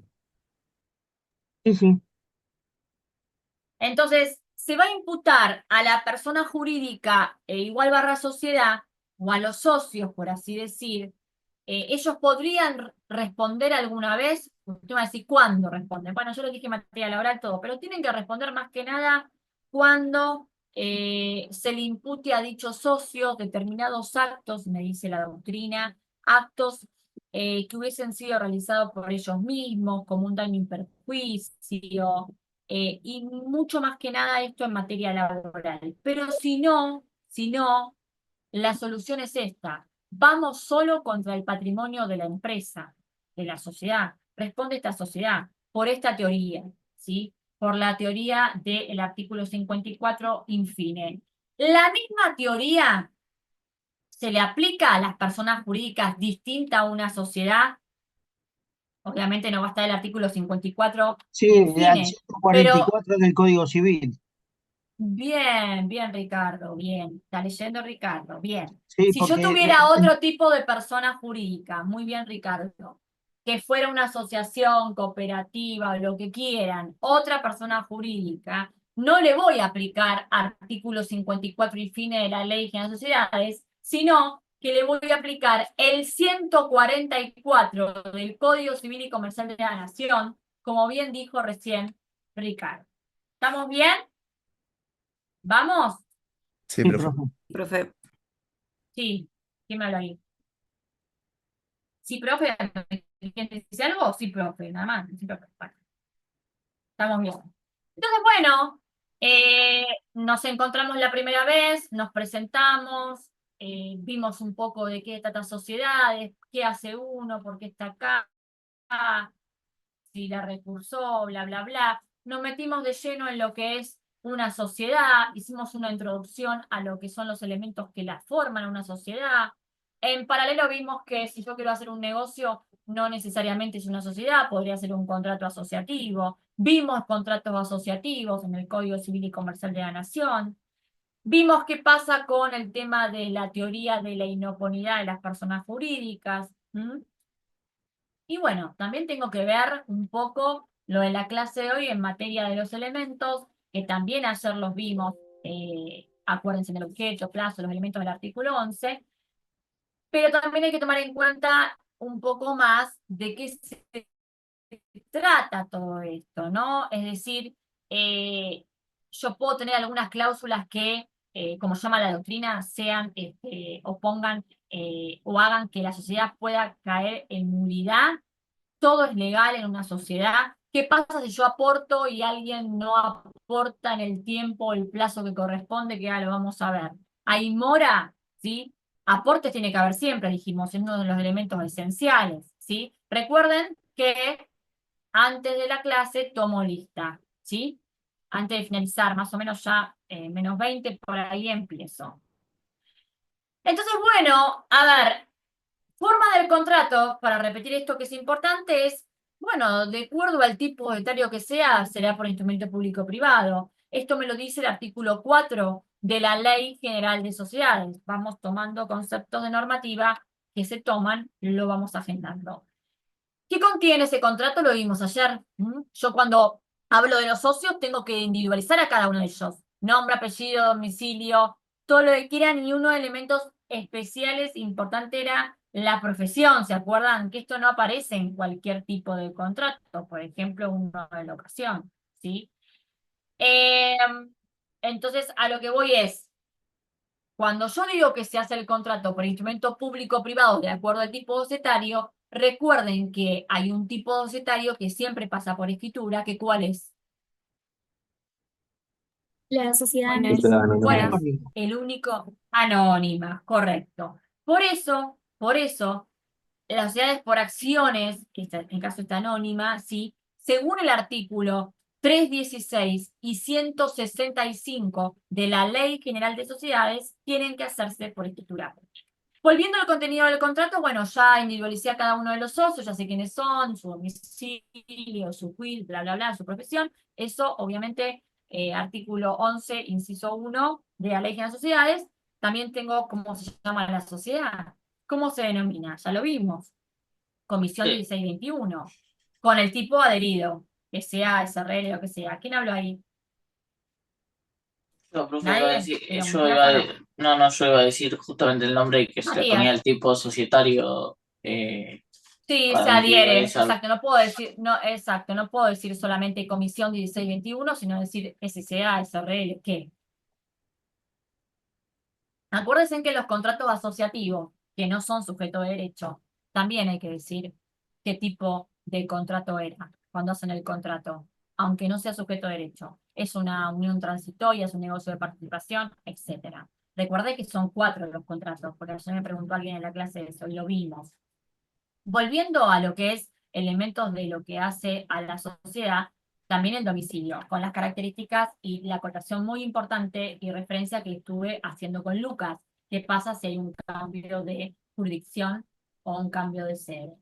Sí, sí. Entonces, se va a imputar a la persona jurídica igual barra sociedad, o a los socios, por así decir, ellos podrían responder alguna vez. Usted va a decir, ¿cuándo responden? Bueno, yo lo dije en materia laboral todo, pero tienen que responder más que nada cuando se le impute a dichos socios determinados actos, me dice la doctrina, actos que hubiesen sido realizados por ellos mismos, como un daño y perjuicio, y mucho más que nada esto en materia laboral. Pero si no, la solución es esta. Vamos solo contra el patrimonio de la empresa, de la sociedad. Responde esta sociedad por esta teoría, ¿sí? Por la teoría del artículo 54 infine. La misma teoría se le aplica a las personas jurídicas distintas a una sociedad. Obviamente no va a estar el artículo 54 Sí, al infine, pero 144 del Código Civil. bien, bien, Ricardo, bien. Está leyendo Ricardo, bien. Sí, Si yo porque tuviera otro tipo de persona jurídica, muy bien, Ricardo, que fuera una asociación, cooperativa, o lo que quieran, otra persona jurídica, no le voy a aplicar artículo 54 y fines de la Ley General de Sociedades, sino que le voy a aplicar el 144 del Código Civil y Comercial de la Nación, como bien dijo recién Ricardo. ¿Estamos bien? ¿Vamos? Sí, Sí, profe. profe. Profe, Sí. ¿Quién me habla ahí? Sí, profe. ¿Quién dice algo? Sí, profe. Nada más. Sí, profe. Bueno, estamos bien. Entonces, bueno, nos encontramos la primera vez, nos presentamos, vimos un poco de qué trata sociedades, qué hace uno, por qué está acá, si la recursó, bla, bla, bla. Nos metimos de lleno en lo que es una sociedad, hicimos una introducción a lo que son los elementos que la forman una sociedad. En paralelo vimos que si yo quiero hacer un negocio, no necesariamente es una sociedad, podría ser un contrato asociativo. Vimos contratos asociativos en el Código Civil y Comercial de la Nación. Vimos qué pasa con el tema de la teoría de la inoponidad de las personas jurídicas. Y bueno, también tengo que ver un poco lo de la clase de hoy en materia de los elementos, que también ayer los vimos, acuérdense del objeto, plazo, los elementos del artículo 11, pero también hay que tomar en cuenta un poco más de qué se trata todo esto, ¿no? Es decir, yo puedo tener algunas cláusulas que, como llama la doctrina, sean o pongan o hagan que la sociedad pueda caer en nulidad. Todo es legal en una sociedad. ¿Qué pasa si yo aporto y alguien no aporta en el tiempo o el plazo que corresponde? Que ya lo vamos a ver. Hay mora, ¿sí? Aportes tiene que haber siempre, dijimos, es uno de los elementos esenciales, ¿sí? Recuerden que antes de la clase tomo lista, ¿sí? Antes de finalizar, más o menos ya menos 20, por ahí empiezo. Entonces, bueno, a ver, forma del contrato, para repetir esto que es importante, es, bueno, de acuerdo al tipo etario que sea, será por instrumento público-privado. Esto me lo dice el artículo 4 de la Ley General de Sociedades. Vamos tomando conceptos de normativa que se toman, lo vamos agendando. ¿Qué contiene ese contrato? Lo vimos ayer. Yo cuando hablo de los socios tengo que individualizar a cada uno de ellos. Nombre, apellido, domicilio, todo lo que quieran, y uno de los elementos especiales importante era la profesión. ¿Se acuerdan? Que esto no aparece en cualquier tipo de contrato, por ejemplo, uno de locación, ¿sí? Entonces, a lo que voy es, cuando yo digo que se hace el contrato por instrumento público-privado de acuerdo al tipo societario, recuerden que hay un tipo societario que siempre pasa por escritura, que ¿cuál es? La sociedad ¿Cuál es? anónima. ¿Cuál es? Anónima. El único anónima, correcto. Por eso, las sociedades por acciones, que en caso está anónima, ¿sí? Según el artículo 316 y 165 de la Ley General de Sociedades, tienen que hacerse por escritura. Volviendo al contenido del contrato, bueno, ya individualicé a cada uno de los socios, ya sé quiénes son, su domicilio, su quid, bla, bla, bla, su profesión. Eso, obviamente, artículo 11, inciso 1 de la Ley General de Sociedades. También tengo cómo se llama la sociedad. ¿Cómo se denomina? Ya lo vimos. Comisión 1621. Con el tipo adherido, que sea SRL, lo que sea. ¿Quién habló ahí? No, profe, ¿Nadie? iba a decir, Pero yo iba a, micrófono. no, yo iba a decir justamente el nombre que se le ponía Matías. al tipo societario Sí, se para adhiere, individualizar. exacto, no puedo decir, no, exacto, no puedo decir solamente Comisión 1621, sino decir SCA, SRL, ¿qué? Acuérdense que los contratos asociativos, que no son sujeto de derecho, también hay que decir qué tipo de contrato era cuando hacen el contrato, aunque no sea sujeto de derecho. Es una unión transitoria, es un negocio de participación, etc. Recuerde que son 4 los contratos, porque ayer me preguntó alguien en la clase eso, y lo vimos. Volviendo a lo que es elementos de lo que hace a la sociedad, también el domicilio, con las características y la acotación muy importante y referencia que estuve haciendo con Lucas. ¿Qué pasa si hay un cambio de jurisdicción o un cambio de sede?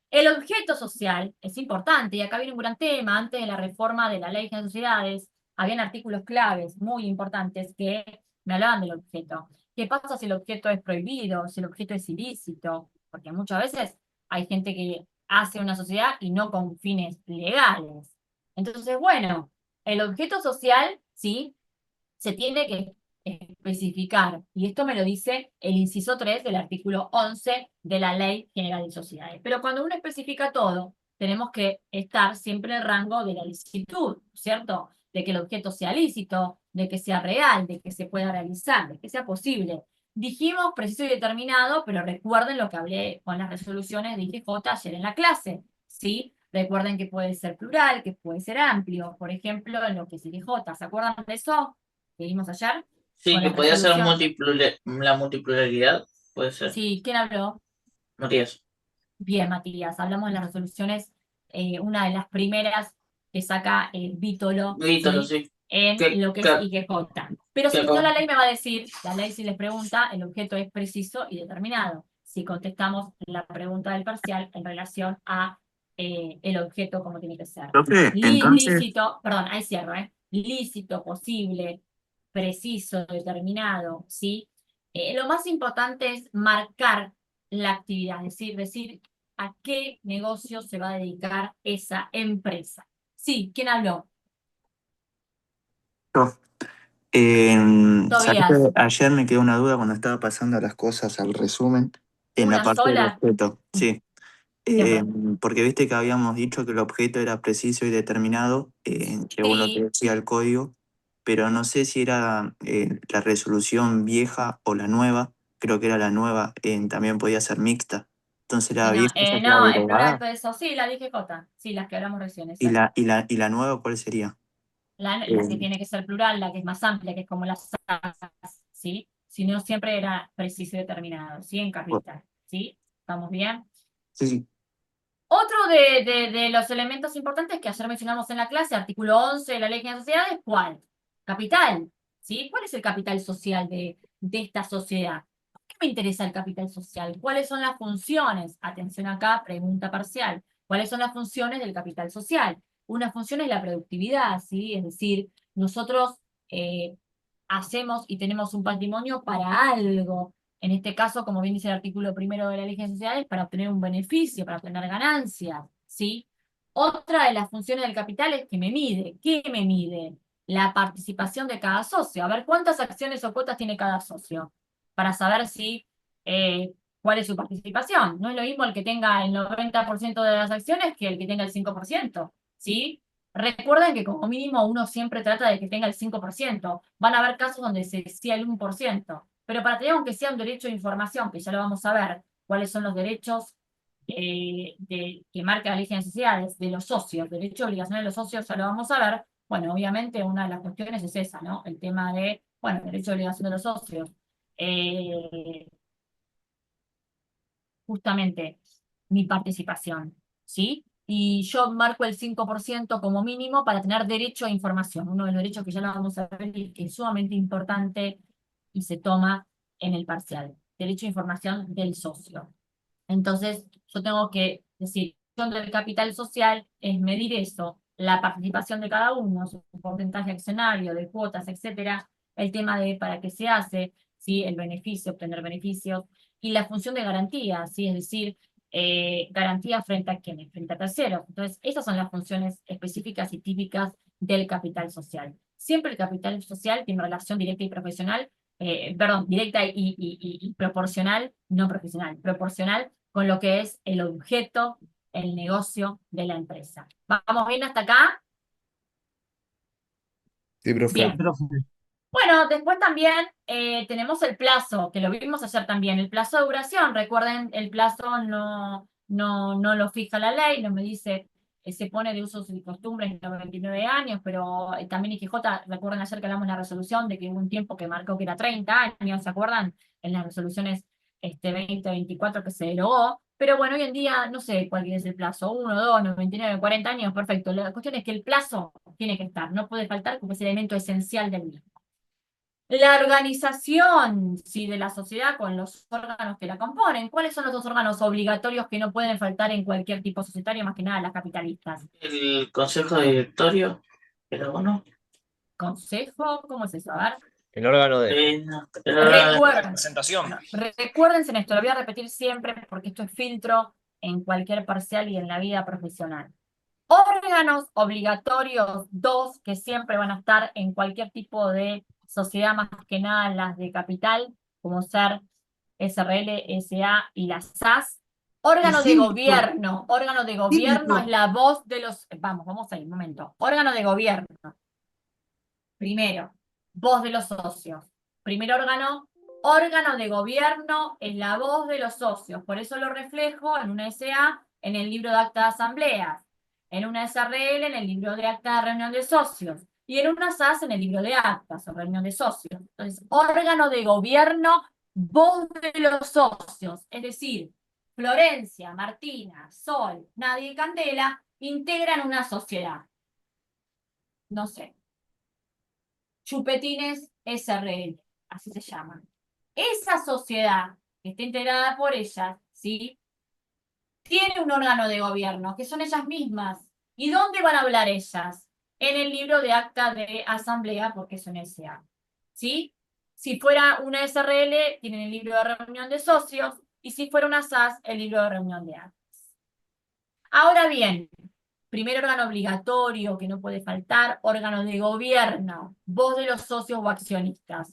El objeto social es importante, y acá viene un gran tema. Antes de la reforma de la Ley de Sociedades, habían artículos claves muy importantes que me hablaban del objeto. ¿Qué pasa si el objeto es prohibido, si el objeto es ilícito? Porque muchas veces hay gente que hace una sociedad y no con fines legales. Entonces, bueno, el objeto social ¿sí? Se tiene que especificar, y esto me lo dice el inciso 3 del artículo 11 de la Ley General de Sociedades. Pero cuando uno especifica todo, tenemos que estar siempre en el rango de la licitud, ¿cierto? De que el objeto sea lícito, de que sea real, de que se pueda realizar, de que sea posible. Dijimos preciso y determinado, pero recuerden lo que hablé con las resoluciones de IGJ ayer en la clase, ¿sí? Recuerden que puede ser plural, que puede ser amplio, por ejemplo, en lo que es IGJ. ¿Se acuerdan de eso que vimos ayer? Sí, Con que la podía ser resolución. la multipluralidad, puede ser. Sí, ¿quién habló? Matías. Bien, Matías, hablamos de las resoluciones, una de las primeras que saca el Vítolo, Vítolo, ¿sí? sí. En lo que es IGJ. Pero si no, la ley me va a decir, la ley si les pregunta, el objeto es preciso y determinado. Si contestamos la pregunta del parcial en relación a el objeto como tiene que ser. Profe, entonces, Lícito, perdón, ahí cierro, lícito, posible, preciso, determinado, ¿sí? Lo más importante es marcar la actividad, es decir a qué negocio se va a dedicar esa empresa. Sí, ¿quién habló? yo, ¿sabés Tobías. que ayer me quedó una duda cuando estaba pasando las cosas al resumen en la ¿Una parte del sola? objeto? Sí. ¿Qué fue? Porque viste que habíamos dicho que el objeto era preciso y determinado, según lo que Sí. decía el código, pero no sé si era la resolución vieja o la nueva, creo que era la nueva, también podía ser mixta. Entonces la vieja ya queda No, el plural derogada. todo eso, sí, la dije J, sí, las que hablamos recién, ¿Y exacto. la nueva cuál sería? La que Eh, tiene que ser plural, la que es más amplia, que es como las SAS, ¿sí? Si no, siempre era preciso y determinado, ¿sí? En capital, ¿sí? ¿Estamos bien? sí, sí. Otro de los elementos importantes que ayer mencionamos en la clase, artículo 11 de la Ley General de Sociedades, ¿cuál? Capital, ¿sí? ¿Cuál es el capital social de esta sociedad? ¿Por qué me interesa el capital social? ¿Cuáles son las funciones? Atención acá, pregunta parcial. ¿Cuáles son las funciones del capital social? Una función es la productividad, ¿sí? Es decir, nosotros hacemos y tenemos un patrimonio para algo. En este caso, como bien dice el artículo primero de la Ley General de Sociedades, para obtener un beneficio, para obtener ganancias, ¿sí? Otra de las funciones del capital es que me mide. ¿Qué me mide? La participación de cada socio. A ver, ¿cuántas acciones o cuotas tiene cada socio? Para saber si, cuál es su participación. No es lo mismo el que tenga el 90% de las acciones que el que tenga el 5%, ¿sí? Recuerden que como mínimo uno siempre trata de que tenga el 5%. Van a haber casos donde se decía el 1%. Pero para tener aunque sea un derecho de información, que ya lo vamos a ver, cuáles son los derechos que marca la Ley de Necesidades de los socios, derecho y obligación de los socios, ya lo vamos a ver. Bueno, obviamente una de las cuestiones es esa, ¿no? El tema de, bueno, derecho y obligación de los socios. Justamente mi participación, ¿sí? Y yo marco el 5% como mínimo para tener derecho a información, uno de los derechos que ya lo vamos a ver y que es sumamente importante y se toma en el parcial, derecho a información del socio. Entonces, yo tengo que decir, del capital social es medir eso, la participación de cada uno, su porcentaje accionario, de cuotas, etcétera, el tema de para qué se hace, ¿sí? El beneficio, obtener beneficios, y la función de garantía, ¿sí? Es decir, garantía frente a quiénes, frente a terceros. Entonces, esas son las funciones específicas y típicas del capital social. Siempre el capital social tiene relación directa y profesional, perdón, directa y proporcional, no profesional, proporcional con lo que es el objeto, el negocio de la empresa. ¿Vamos bien hasta acá? Sí, profe. Bien. Bueno, después también tenemos el plazo, que lo vimos ayer también, el plazo de duración. Recuerden, el plazo no lo fija la ley, no me dice, se pone de usos y costumbres 99 años, pero también IGJ, recuerden ayer que hablamos en la resolución de que hubo un tiempo que marcó que era 30 años, ¿se acuerdan? En las resoluciones 2024 que se derogó. Pero bueno, hoy en día no sé cuál es el plazo, 1, 2, 99, 40 años, perfecto. La cuestión es que el plazo tiene que estar, no puede faltar porque es el elemento esencial del mismo. La organización, sí, de la sociedad con los órganos que la componen. ¿Cuáles son los dos órganos obligatorios que no pueden faltar en cualquier tipo societario, más que nada las capitalistas? El consejo de directorio, pero bueno. ¿Consejo? ¿Cómo es eso? A ver. El órgano de... No, el órgano de Recuerden, representación. recuérdense esto, lo voy a repetir siempre porque esto es filtro en cualquier parcial y en la vida profesional. Órganos obligatorios, dos, que siempre van a estar en cualquier tipo de sociedad, más que nada las de capital, como ser SRL, SA y las SAS. Órgano El de síndico. gobierno. Órgano de gobierno es la voz de los... Vamos ahí, un momento. Órgano de gobierno. Primero, voz de los socios. Primer órgano de gobierno es la voz de los socios. Por eso lo reflejo en una SA, en el libro de acta de asambleas. En una SRL, en el libro de acta de reunión de socios. Y en una SAS, en el libro de actas o reunión de socios. Entonces, órgano de gobierno, voz de los socios. Es decir, Florencia, Martina, Sol, Nadia y Candela integran una sociedad. No sé. Chupetines SRL, así se llaman. Esa sociedad que está integrada por ellas, ¿sí? Tiene un órgano de gobierno, que son ellas mismas. ¿Y dónde van a hablar ellas? En el libro de acta de asamblea, porque son SA. ¿Sí? Si fuera una SRL, tienen el libro de reunión de socios, y si fuera una SAS, el libro de reunión de actas. Ahora bien, primer órgano obligatorio que no puede faltar, órgano de gobierno, voz de los socios o accionistas.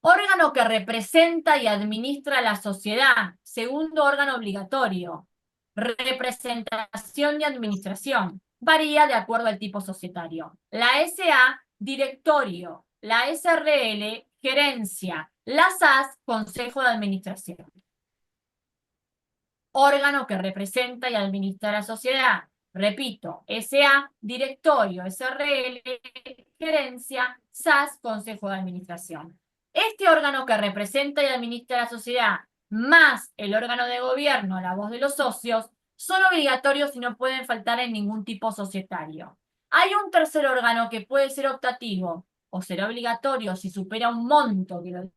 Órgano que representa y administra la sociedad, segundo órgano obligatorio. Representación y administración, varía de acuerdo al tipo societario. La SA, directorio. La SRL, gerencia. La SAS, consejo de administración. Órgano que representa y administra la sociedad. Repito, SA, directorio, SRL, gerencia, SAS, consejo de administración. Este órgano que representa y administra la sociedad, más el órgano de gobierno, la voz de los socios, son obligatorios y no pueden faltar en ningún tipo societario. Hay un tercer órgano que puede ser optativo o será obligatorio si supera un monto que lo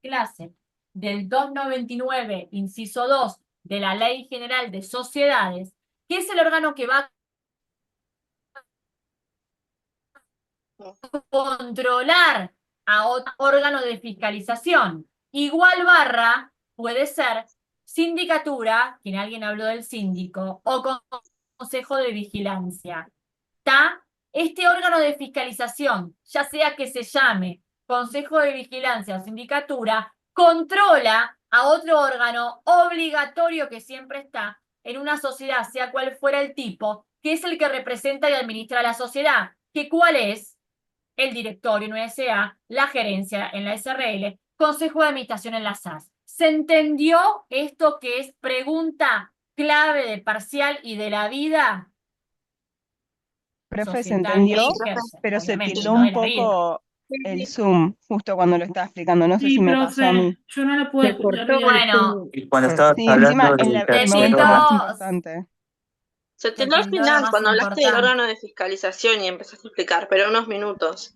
clase del 299, inciso 2 de la Ley General de Sociedades, que es el órgano que va a controlar a otro órgano de fiscalización. Igual barra puede ser sindicatura, quien alguien habló del síndico, o consejo de vigilancia. ¿Está? Este órgano de fiscalización, ya sea que se llame consejo de vigilancia o sindicatura, controla a otro órgano obligatorio que siempre está en una sociedad, sea cual fuera el tipo, que es el que representa y administra la sociedad. ¿Que cuál es? El directorio en una SA, la gerencia en la SRL, consejo de administración en la SAS. ¿Se entendió esto que es pregunta clave de parcial y de la vida? Profe, se Societal entendió, y Gersen, pero se obviamente, tildó no un de la vida. poco el Zoom justo cuando lo estaba explicando. No sé Sí, si me pasó a profe, mí. yo no lo pude escuchar bien. Bueno, Y cuando estabas Sí, encima hablando en del el te momento tercero, más tildó, importante. Se te tildó al tildó lo final más cuando hablaste del importante. órgano de fiscalización y empezaste a explicar, pero unos minutos.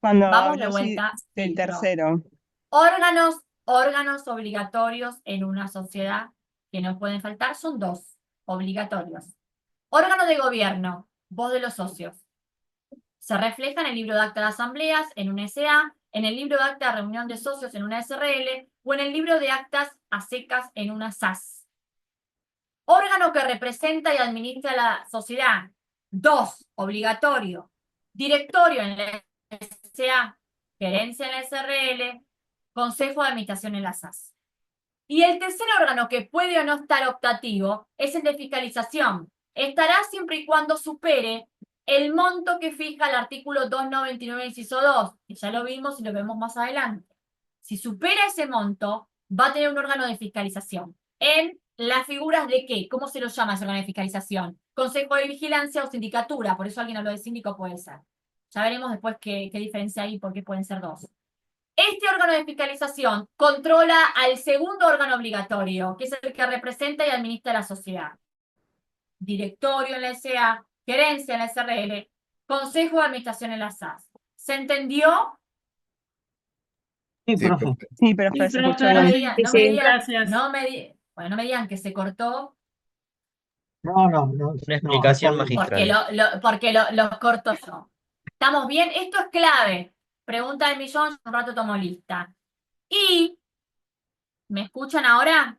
Cuando Vamos de habló vuelta, del filtro. tercero. Órganos obligatorios en una sociedad que no pueden faltar son dos, obligatorios. Órgano de gobierno, voz de los socios. Se refleja en el libro de acta de asambleas, en una SA, en el libro de acta de reunión de socios en una SRL o en el libro de actas a secas en una SAS. Órgano que representa y administra la sociedad. Dos, obligatorio. Directorio en la SA, gerencia en la SRL, consejo de administración en la SAS. Y el tercer órgano que puede o no estar optativo es el de fiscalización. Estará siempre y cuando supere el monto que fija el artículo 299, inciso 2, que ya lo vimos y lo vemos más adelante. Si supera ese monto, va a tener un órgano de fiscalización. En las figuras de ¿qué? ¿Cómo se lo llama ese órgano de fiscalización? Consejo de vigilancia o sindicatura, por eso alguien habló de síndico, puede ser. Ya veremos después qué diferencia hay y por qué pueden ser dos. Este órgano de fiscalización controla al segundo órgano obligatorio, que es el que representa y administra la sociedad. Directorio en la SA, gerencia en la SRL, consejo de administración en la SAS. ¿Se entendió? Sí, Sí, profe. profe. Sí, profe, Sí, se escuchó profe, bien. gracias. Bueno, no me digan que se cortó, No. Una explicación está bien. magistral. porque lo corto yo. ¿Estamos bien? Esto es clave. Pregunta del millón, un rato tomo lista. Y, ¿me escuchan ahora?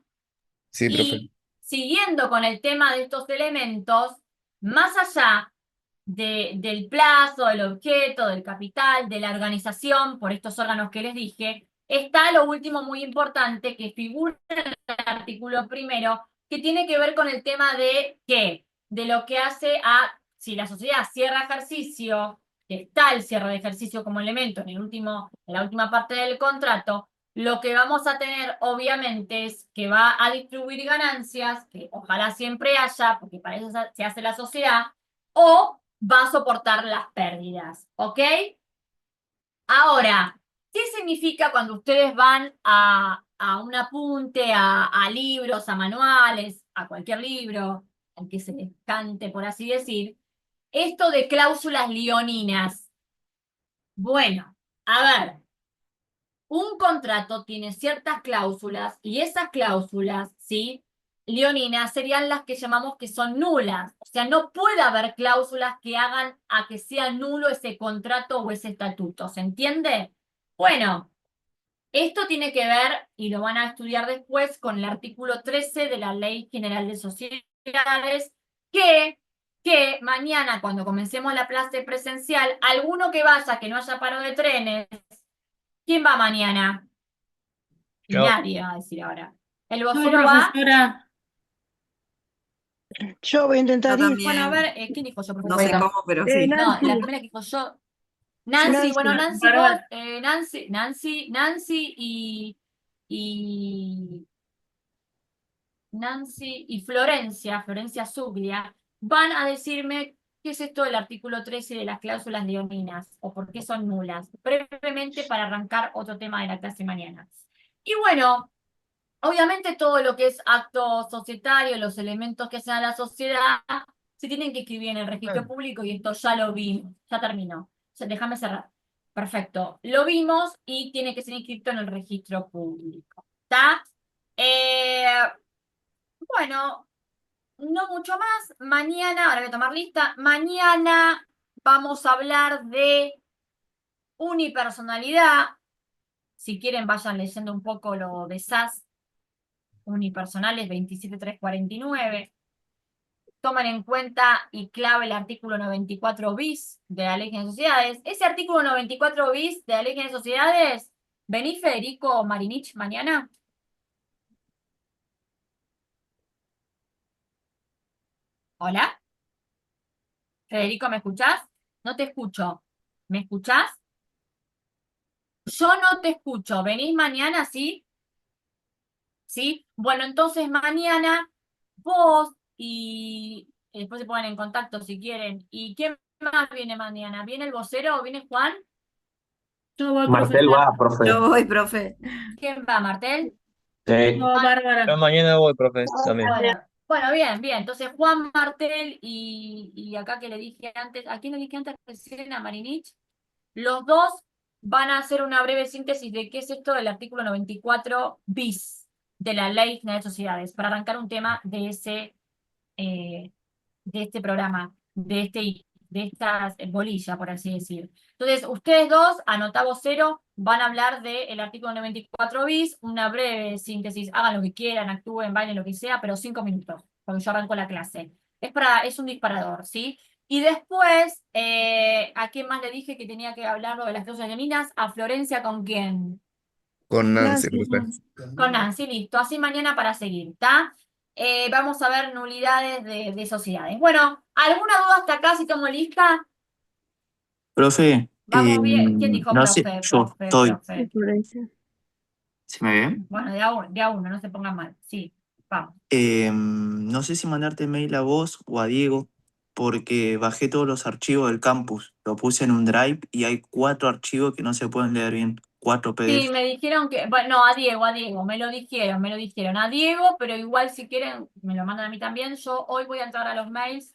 Sí, profe. Y siguiendo con el tema de estos elementos, más allá del plazo, del objeto, del capital, de la organización, por estos órganos que les dije, está lo último muy importante que figura en el artículo primero, que tiene que ver con el tema de qué, de lo que hace a, si la sociedad cierra ejercicio, que está el cierre de ejercicio como elemento en la última parte del contrato, lo que vamos a tener obviamente es que va a distribuir ganancias, que ojalá siempre haya, porque para eso se hace la sociedad, o va a soportar las pérdidas, ¿ok? Ahora, ¿qué significa cuando ustedes van a un apunte, a libros, a manuales, a cualquier libro, al que se les cante, por así decir, esto de cláusulas leoninas? Bueno, a ver, un contrato tiene ciertas cláusulas y esas cláusulas, ¿sí? Leoninas serían las que llamamos que son nulas. O sea, no puede haber cláusulas que hagan a que sea nulo ese contrato o ese estatuto. ¿Se entiende? Bueno, esto tiene que ver, y lo van a estudiar después, con el artículo 13 de la Ley General de Sociedades, que mañana, cuando comencemos la clase presencial, alguno que vaya, que no haya paro de trenes, ¿quién va mañana? Y Yo. nadie va a decir ahora. El No, vocero va. profesora. Yo voy a intentar Yo ir. Bueno, a también, ver, ¿quién dijo yo, no profesora? sé cómo, pero sí. No, Nancy, la primera que dijo yo. Nancy, bueno, Nancy. Nancy, vos, Bárbara. Nancy y Nancy y Florencia Zuglia, van a decirme qué es esto del artículo 13 de las cláusulas leoninas, o por qué son nulas, brevemente para arrancar otro tema de la clase mañana. Y bueno, obviamente todo lo que es acto societario, los elementos que hacen a la sociedad, se tienen que escribir en el registro público y esto ya lo vimos, ya terminó. Déjame cerrar. Perfecto. Lo vimos y tiene que ser inscrito en el registro público. ¿Está? Bueno, no mucho más. Mañana, ahora voy a tomar lista. Mañana vamos a hablar de unipersonalidad. Si quieren, vayan leyendo un poco lo de SAS. Unipersonales 27349. Tomen en cuenta y clave el artículo 94 bis de la Ley General de Sociedades. Ese artículo 94 bis de la Ley General de Sociedades, ¿vení Federico Marinich mañana? ¿Hola? Federico, ¿me escuchás? No te escucho. ¿Me escuchás? Yo no te escucho. ¿Venís mañana, sí? ¿Sí? Bueno, entonces mañana vos y después se ponen en contacto si quieren. ¿Y quién más viene mañana? ¿Viene el vocero o viene Juan? Yo voy, Martel profesora. va, profe. Yo voy, profe. ¿Quién va, Martel? Sí. Yo, Bárbara. Yo mañana voy, profe, también. Bueno, bien, bien. Entonces Juan Martel y acá que le dije antes, ¿a quién le dije antes recién? A Marinich. Los dos van a hacer una breve síntesis de qué es esto del artículo 94 bis de la Ley General de Sociedades, para arrancar un tema de este programa, de esta bolilla, por así decir. Entonces, ustedes dos, anotá vocero, van a hablar del artículo 94 bis, una breve síntesis, hagan lo que quieran, actúen, bailen, lo que sea, pero 5 minutos, porque yo arranco la clase. Es un disparador, ¿sí? Y después, ¿a quién más le dije que tenía que hablarlo de las cláusulas leoninas? ¿A Florencia con quién? Con Nancy, Nancy. profe. Con Nancy, listo. Así mañana para seguir, ¿está? Vamos a ver nulidades de sociedades. Bueno, ¿alguna duda hasta acá si tomo lista? Profe, Vamos bien. ¿Quién dijo no sé, profe? yo Profe, estoy. profe. ¿Se me ve? Bueno, de a uno, no se pongan mal. Sí, vamos. No sé si mandarte mail a vos o a Diego, porque bajé todos los archivos del campus. Lo puse en un drive y hay 4 archivos que no se pueden leer bien. 4 Sí, PDF. me dijeron que, bueno, no, a Diego, me lo dijeron a Diego, pero igual si quieren, me lo mandan a mí también. Yo hoy voy a entrar a los mails,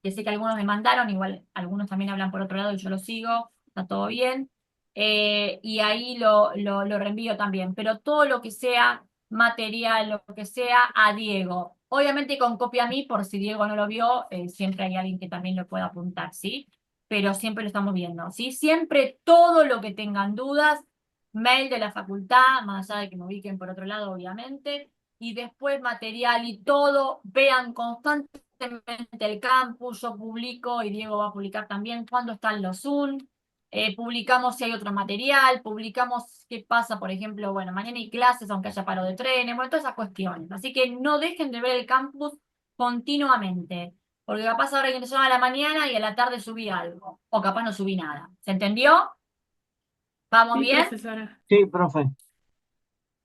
que sé que algunos me mandaron, igual algunos también hablan por otro lado y yo lo sigo, está todo bien. Y ahí lo reenvío también, pero todo lo que sea material, lo que sea, a Diego. Obviamente con copia a mí, por si Diego no lo vio, siempre hay alguien que también lo pueda apuntar, ¿sí? Pero siempre lo estamos viendo, ¿sí? Siempre todo lo que tengan dudas, mail de la facultad, más allá de que me ubiquen por otro lado, obviamente, y después material y todo, vean constantemente el campus, yo publico y Diego va a publicar también cuándo están los Zoom, publicamos si hay otro material, publicamos qué pasa, por ejemplo, bueno, mañana hay clases aunque haya paro de trenes, bueno, todas esas cuestiones. Así que no dejen de ver el campus continuamente, porque capaz ahora ingresaron a la mañana y a la tarde subí algo, o capaz no subí nada. ¿Se entendió? ¿Vamos Sí, bien? profesora. Sí, profe.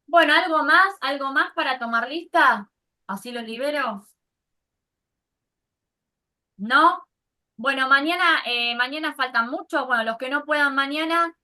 Bueno, algo más para tomar lista, así los libero. ¿No? Bueno, mañana faltan muchos. Bueno, los que no puedan mañana,